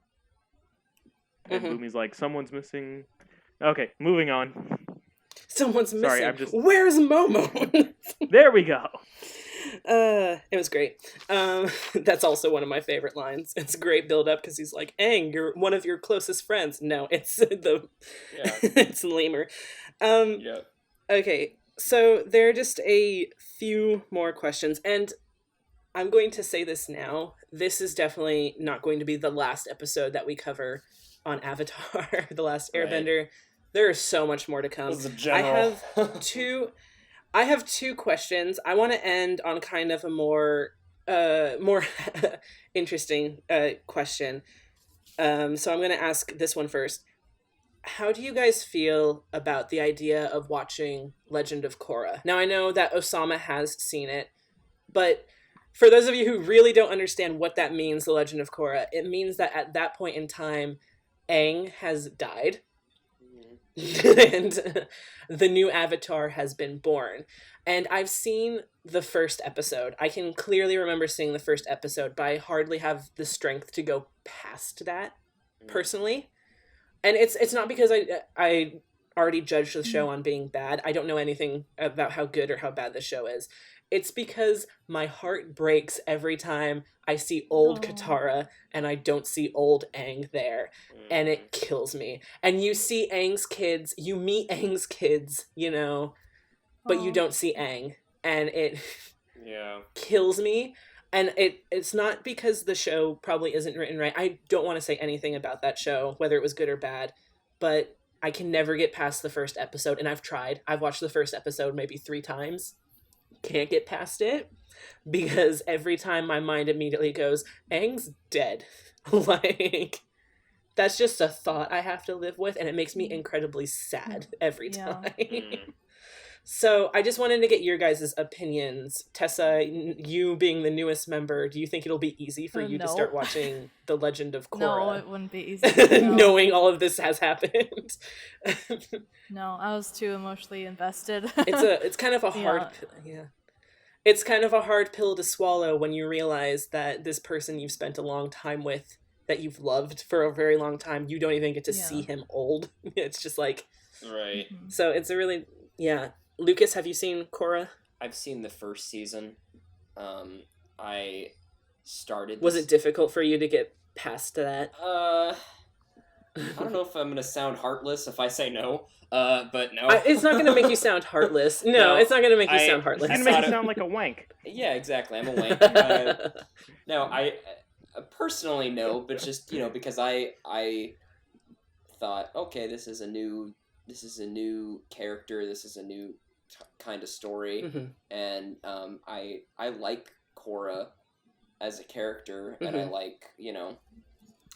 And Boomy's like, someone's missing. Okay, moving on. Someone's missing. Sorry, I'm just... Where's Momo? There we go. It was great. That's also one of my favorite lines. It's a great build up because he's like, Aang, you're one of your closest friends. No, it's it's Lemur. Okay, so there are just a few more questions, and I'm going to say this now. This is definitely not going to be the last episode that we cover on Avatar, The Last Airbender. Right. There is so much more to come. I have two questions. I want to end on kind of a more interesting question. So I'm going to ask this one first. How do you guys feel about the idea of watching Legend of Korra? Now, I know that Osama has seen it, but for those of you who really don't understand what that means, the Legend of Korra, it means that at that point in time, Aang has died, and the new Avatar has been born. And I've seen the first episode. I can clearly remember seeing the first episode, but I hardly have the strength to go past that, personally. And it's not because I already judged the show on being bad. I don't know anything about how good or how bad the show is. It's because my heart breaks every time I see old Katara and I don't see old Aang there. And it kills me. And you see Aang's kids, you meet Aang's kids, but you don't see Aang. And it kills me. And it's not because the show probably isn't written right. I don't want to say anything about that show, whether it was good or bad. But I can never get past the first episode. And I've tried. I've watched the first episode maybe 3 times. Can't get past it. Because every time my mind immediately goes, Aang's dead. Like, that's just a thought I have to live with. And it makes me incredibly sad every time. So I just wanted to get your guys' opinions. Tessa, you being the newest member, do you think it'll be easy for you to start watching The Legend of Korra? No, it wouldn't be easy. Knowing all of this has happened. No, I was too emotionally invested. It's kind of a hard It's kind of a hard pill to swallow when you realize that this person you've spent a long time with that you've loved for a very long time, you don't even get to Yeah. see him old. It's just like, Right. so it's a really, yeah. Lucas, have you seen Korra? I've seen the first season. I started. Was it difficult for you to get past that? I don't know if I'm gonna sound heartless if I say no. But no. It's not going to make you sound heartless. No, No, it's not going to make you sound It's heartless. gonna That's make not you a- sound like a wank. Yeah, exactly. I'm a wank. No, I personally no, but just because I thought, okay, this is a new character, this is a new kind of story, Mhm. and I like Korra as a character, and I like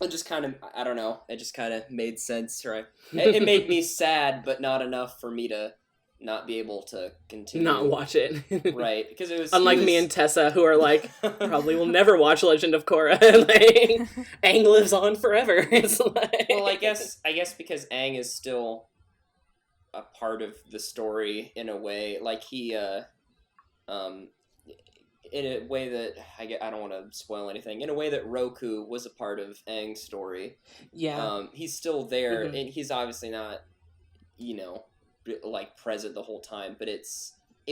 it just kind of, I don't know, it just kind of made sense, right? It made me sad, but not enough for me to not be able to continue. Not watch it. Right, because it was... Unlike me and Tessa, who are like, probably will never watch Legend of Korra. Like, Aang lives on forever. It's like... Well, I guess because Aang is still a part of the story in a way, like he, in a way that, I don't want to spoil anything, in a way that Roku was a part of Aang's story. Yeah. He's still there, Mhm. and he's obviously not, like, present the whole time, but it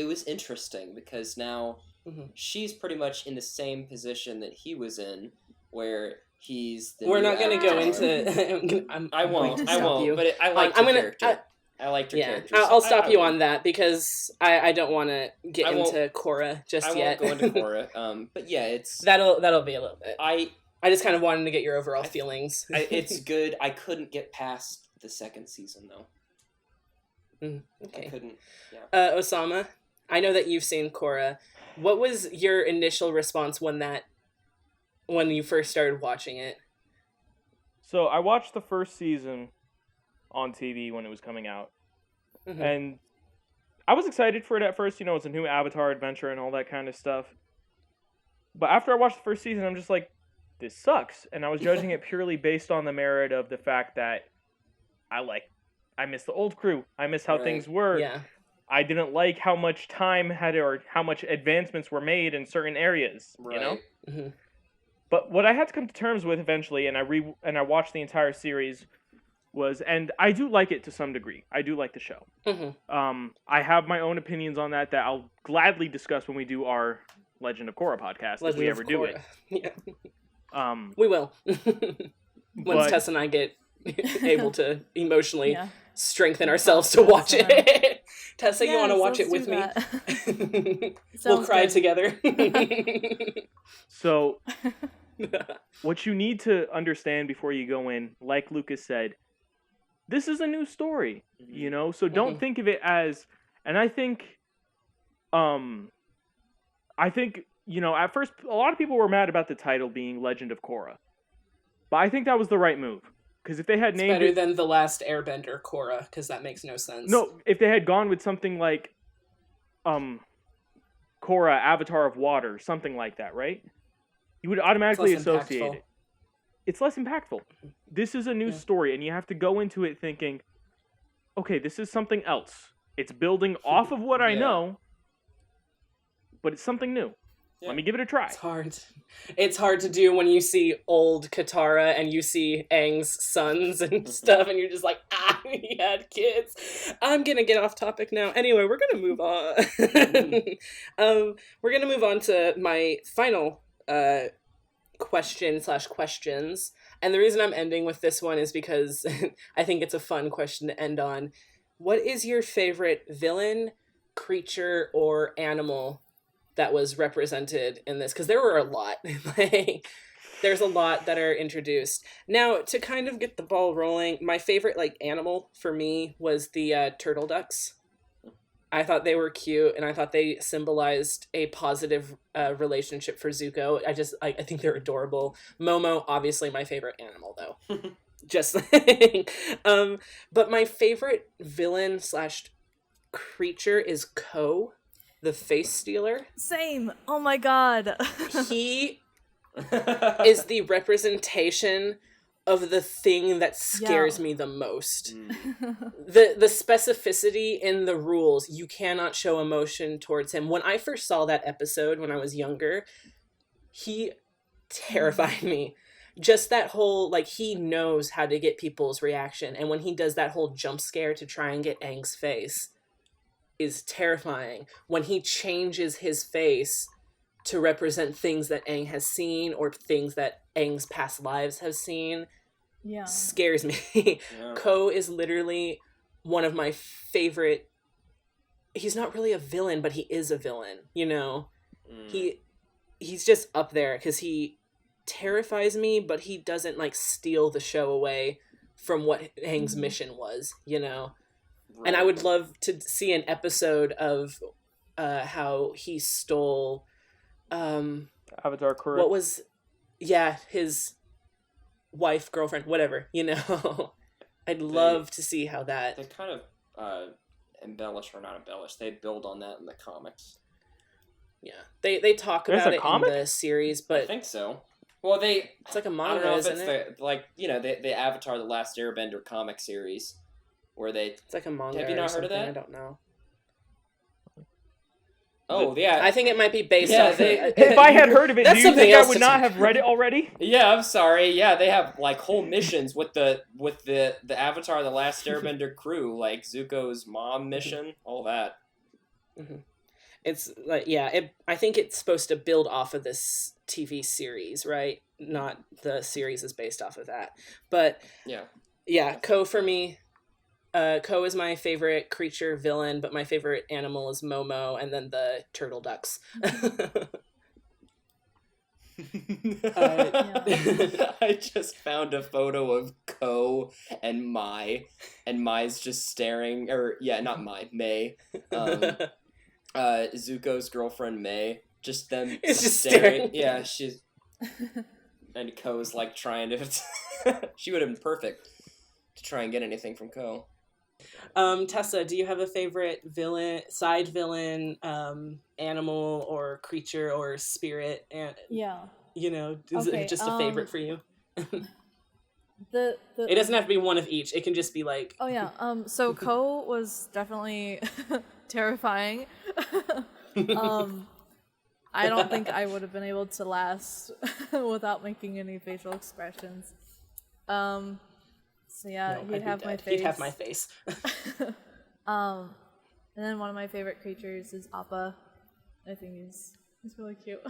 was interesting, because now Mhm. she's pretty much in the same position that he was in, where he's the We're new not going to go Avatar. into... I won't, You. but I liked I'm her gonna- character. I liked her Yeah, character. I'll stop I you won't- on that, because I don't want to get I won't- into Korra just I yet. won't go into Korra. But yeah, it's... That'll be a little bit. I just kind of wanted to get your overall feelings. it's good. I couldn't get past the second season, though. I Okay. couldn't... Yeah. Osama, I know that you've seen Korra. What was your initial response when you first started watching it? So I watched the first season on TV when it was coming out, Mhm. and I was excited for it at first. It's a new Avatar adventure and all that kind of stuff. But after I watched the first season, I'm just like, this sucks. And I was judging it purely based on the merit of the fact that I miss the old crew. I miss how Right. things were. Yeah. I didn't like how much time or how much advancements were made in certain areas. Right. Mhm. But what I had to come to terms with eventually, and I watched the entire series, was, and I do like it to some degree. I do like the show. Mhm. I have my own opinions on that I'll gladly discuss when we do our Legend of Korra podcast, if we ever do it. Yeah. Um, We will. Once But- Tess and I get able to emotionally Yeah. strengthen ourselves to watch Awesome. it. Tessa, you want to Yes, watch it let's with do me? that. We'll Sounds cry good. together. so what you need to understand before you go in, like Lucas said, this is a new story, so don't Mhm. think of it as, and I think, at first a lot of people were mad about the title being Legend of Korra, but I think that was the right move, because if they had It's named better it, than The Last Airbender, Korra, because that makes no sense. no, if they had gone with something like, Korra, Avatar of Water, something like that, right? You would automatically It's less associate impactful. it. It's less impactful. This is a new story, and you have to go into it thinking, okay, this is something else. It's building off of what I Yeah. know, but it's something new. Yeah. Let me give it a try. It's hard. It's hard to do when you see old Katara and you see Aang's sons and stuff, and you're just like, he had kids. I'm gonna get off topic now. Anyway, we're gonna move on. We're gonna move on to my final questions. And the reason I'm ending with this one is because I think it's a fun question to end on. What is your favorite villain, creature, or animal that was represented in this? Because there were a lot. There's a lot that are introduced. Now, to kind of get the ball rolling, my favorite animal for me was the turtle ducks. I thought they were cute, and I thought they symbolized a positive relationship for Zuko. I think they're adorable. Momo, obviously my favorite animal, though. Just but my favorite villain / creature is Ko, the face stealer. Same. Oh my god. He is the representation of the thing that scares me the most. The specificity in the rules, you cannot show emotion towards him. When I first saw that episode when I was younger, he terrified me just that whole, like, he knows how to get people's reaction. And when he does that whole jump scare to try and get Aang's face is terrifying. When he changes his face to represent things that Aang has seen or things that Aang's past lives have seen, scares me. Yeah. Ko is literally one of my favorite. He's not really a villain, but he is a villain, you know? He's just up there because he terrifies me, but he doesn't, like, steal the show away from what Aang's mission was, you know? Right. And I would love to see an episode of how he stole Avatar crew. what was his wife, girlfriend, whatever, you know. I'd love to see how that They kind of embellish, or not embellish, they build on that in the comics. they talk There's about a it comic? in the series, I but think so. Well, it's like a I don't manga, know if isn't it's it? the Avatar the Last Airbender comic series where they It's like a manga. Have you not or heard of something, that? I don't know. Oh, yeah. I think it might be based Yeah, off. If I had heard of it, That's do you something think I else would to not talk have read it already? Yeah, I'm sorry. Yeah, they have like whole missions with the Avatar the Last Airbender crew, like Zuko's mom mission, all that. It's like, I think it's supposed to build off of this TV series, right? Not the series is based off of that. But Yeah. Ko for me. Ko is my favorite creature villain, but my favorite animal is Momo, and then the turtle ducks. I just found a photo of Ko and Mai, and Mai's just staring, not Mai, Mei, Zuko's girlfriend Mei, just them It's just staring. staring. Yeah, she's, and Ko's like trying to, she would have been perfect to try and get anything from Ko. Tessa, do you have a favorite side villain, animal or creature or spirit? And you know, is it just a favorite for you? It doesn't have to be one of each. It can just be like. Oh yeah. So Ko was definitely terrifying. I don't think I would have been able to last without making any facial expressions. So yeah, No, he'd have my face. He'd have my face. And then one of my favorite creatures is Appa. I think he's really cute.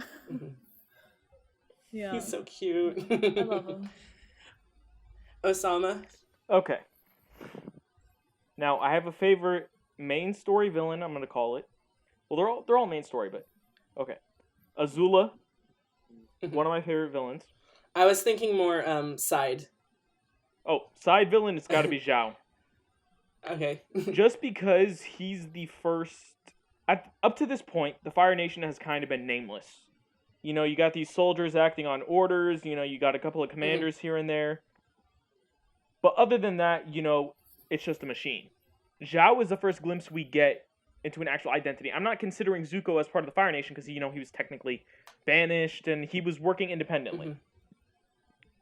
Yeah. He's so cute. I love him. Osama? Okay. Now, I have a favorite main story villain, I'm going to call it. Well, they're all main story, but okay. Azula, one of my favorite villains. I was thinking more side. Oh, side villain, it's got to be Zhao. Okay. Just because he's the first... Up to this point, the Fire Nation has kind of been nameless. You know, you got these soldiers acting on orders, you know, you got a couple of commanders here and there. But other than that, you know, it's just a machine. Zhao is the first glimpse we get into an actual identity. I'm not considering Zuko as part of the Fire Nation because, you know, he was technically banished and he was working independently.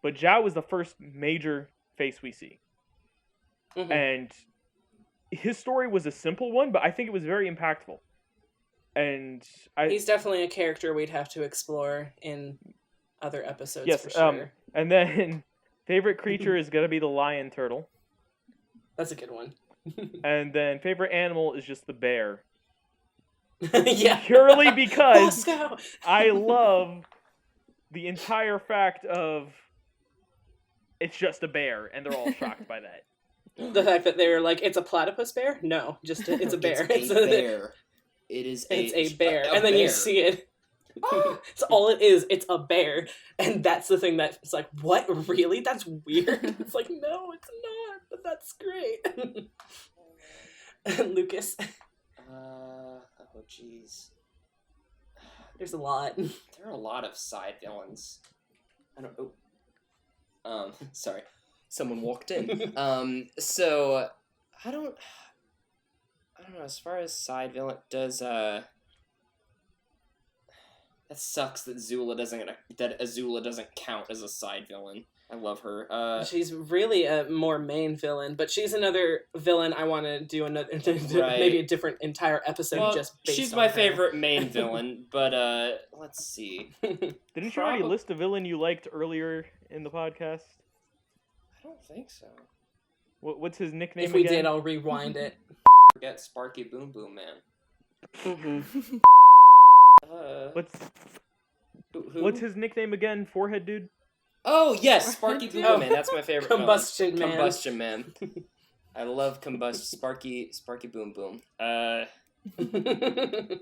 But Zhao was the first major face we see. And his story was a simple one, but I think it was very impactful. And he's definitely a character we'd have to explore in other episodes, yes, for sure. And then favorite creature is going to be the lion turtle. That's a good one. And then favorite animal is just the bear. Yeah. Purely because I love the entire fact of it's just a bear, and they're all shocked by that. The fact that they were like, it's a platypus bear? No, just it's a bear. It's a bear. It's a bear. And then you see it. It's all it is. It's a bear. And that's the thing that's like, what? Really? That's weird. It's like, no, it's not. But that's great. Lucas. Oh, jeez. There's a lot. There are a lot of side villains. I don't know. Sorry. Someone walked in. So, I don't know, as far as side villain, that sucks that Azula doesn't count as a side villain. I love her. She's really a more main villain, but she's another villain I want to do another Right. maybe a different entire episode just based she's on my her. favorite main villain, but let's see. Didn't you already list a villain you liked earlier in the podcast? I don't think so. What's his nickname If we again? did, I'll rewind it. Forget Sparky Boom Boom Man. Mm-hmm. What's his nickname again? Forehead dude? Oh, yes, Sparky Boom Boom Man. That's my favorite villain. Combustion Man. Combustion Man. I love Sparky Boom Boom. Water drive.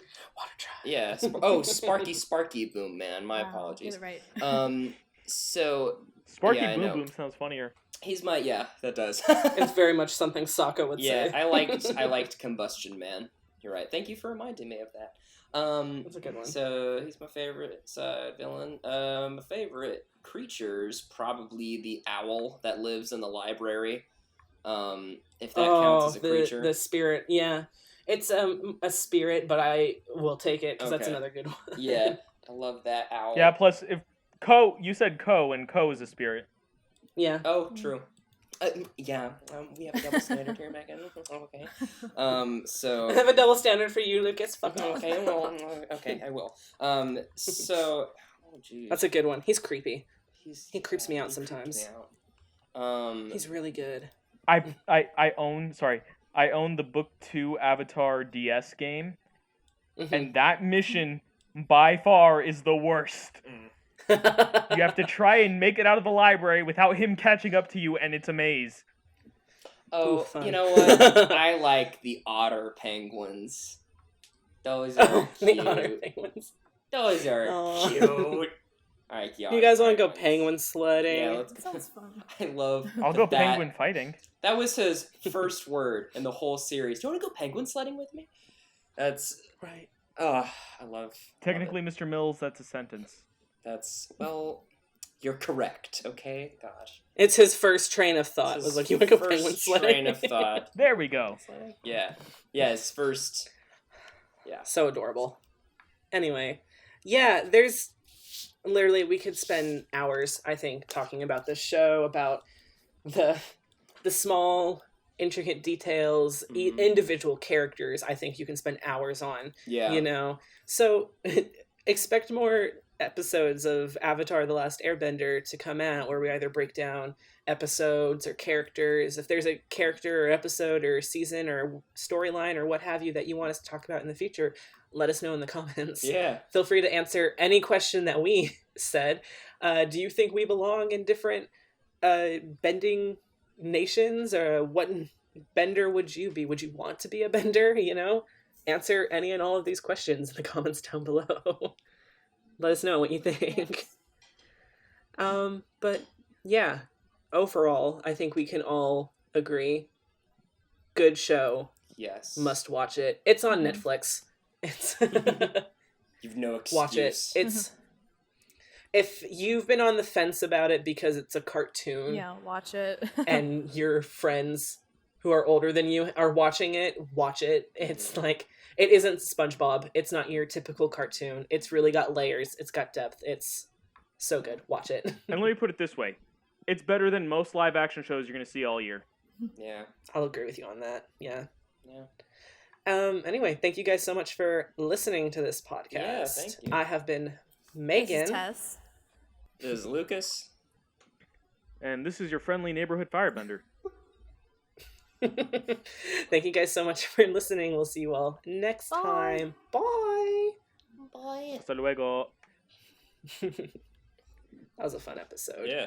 Yeah. Sparky Boom Man. My apologies. Get it right. So Sparky yeah, I Boom know. Boom sounds funnier. He's my that does. It's very much something Sokka would Yeah, say. I liked Combustion Man. You're right. Thank you for reminding me of that. That's a good one. So he's my favorite villain. My favorite creature's probably the owl that lives in the library. If that counts as a creature. The spirit, yeah. It's a spirit, but I will take it because that's Okay. another good one. Yeah, I love that owl. Yeah, plus if you said Ko, and Ko is a spirit. Yeah. Oh, true. Yeah, we have a double standard here, Megan. Okay. So. I have a double standard for you, Lucas. Fuck off. Okay, well, okay, I will. So. Oh, geez. That's a good one. He's creepy. He creeps me out he sometimes. creeps me out. He's really good. I own the book 2 Avatar DS game, and that mission by far is the worst. You have to try and make it out of the library without him catching up to you, and it's a maze. Oh, Ooh, you know what? I like the otter penguins. Those are cute. The otter penguins. Those are Aw. cute. Alright, You guys want to go penguin sledding? Yeah, let's go. Sounds fun. I love I'll go that. penguin fighting. That was his first word in the whole series. Do you want to go penguin sledding with me? That's Right. oh, I love. Technically, love it. Mr. Mills, that's a sentence. That's well, you're correct. Okay, gosh. It's his first train of thought. His Was like, you want to go first penguin sledding? train of thought. There we go. Yeah, yeah. His first. Yeah. So adorable. Anyway, yeah, there's literally we could spend hours, I think, talking about this show, about the small, intricate details, individual characters. I think you can spend hours on. Yeah. You know, so expect more episodes of Avatar the Last Airbender to come out where we either break down episodes or characters. If there's a character or episode or season or storyline or what have you that you want us to talk about in the future, let us know in the comments. Yeah. Feel free to answer any question that we said. Do you think we belong in different bending nations? Or what bender would you be? Would you want to be a bender? You know? Answer any and all of these questions in the comments down below. Let us know what you think. But yeah, overall, I think we can all agree. Good show. Yes. Must watch it. It's on Netflix. It's You've no excuse. watch it. It's if you've been on the fence about it because it's a cartoon Yeah, watch it. and your friends who are older than you are watching it, watch it. It's like it isn't SpongeBob. It's not your typical cartoon. It's really got layers. It's got depth. It's so good. Watch it. And let me put it this way. It's better than most live action shows you're going to see all year. Yeah. I'll agree with you on that. Yeah. Yeah. Anyway, thank you guys so much for listening to this podcast. Yeah, thank you. I have been This Megan. is Tess. This is Lucas. And this is your friendly neighborhood firebender. Thank you guys so much for listening. We'll see you all next Bye. time. Bye. Bye. Hasta luego. That was a fun episode. Yeah.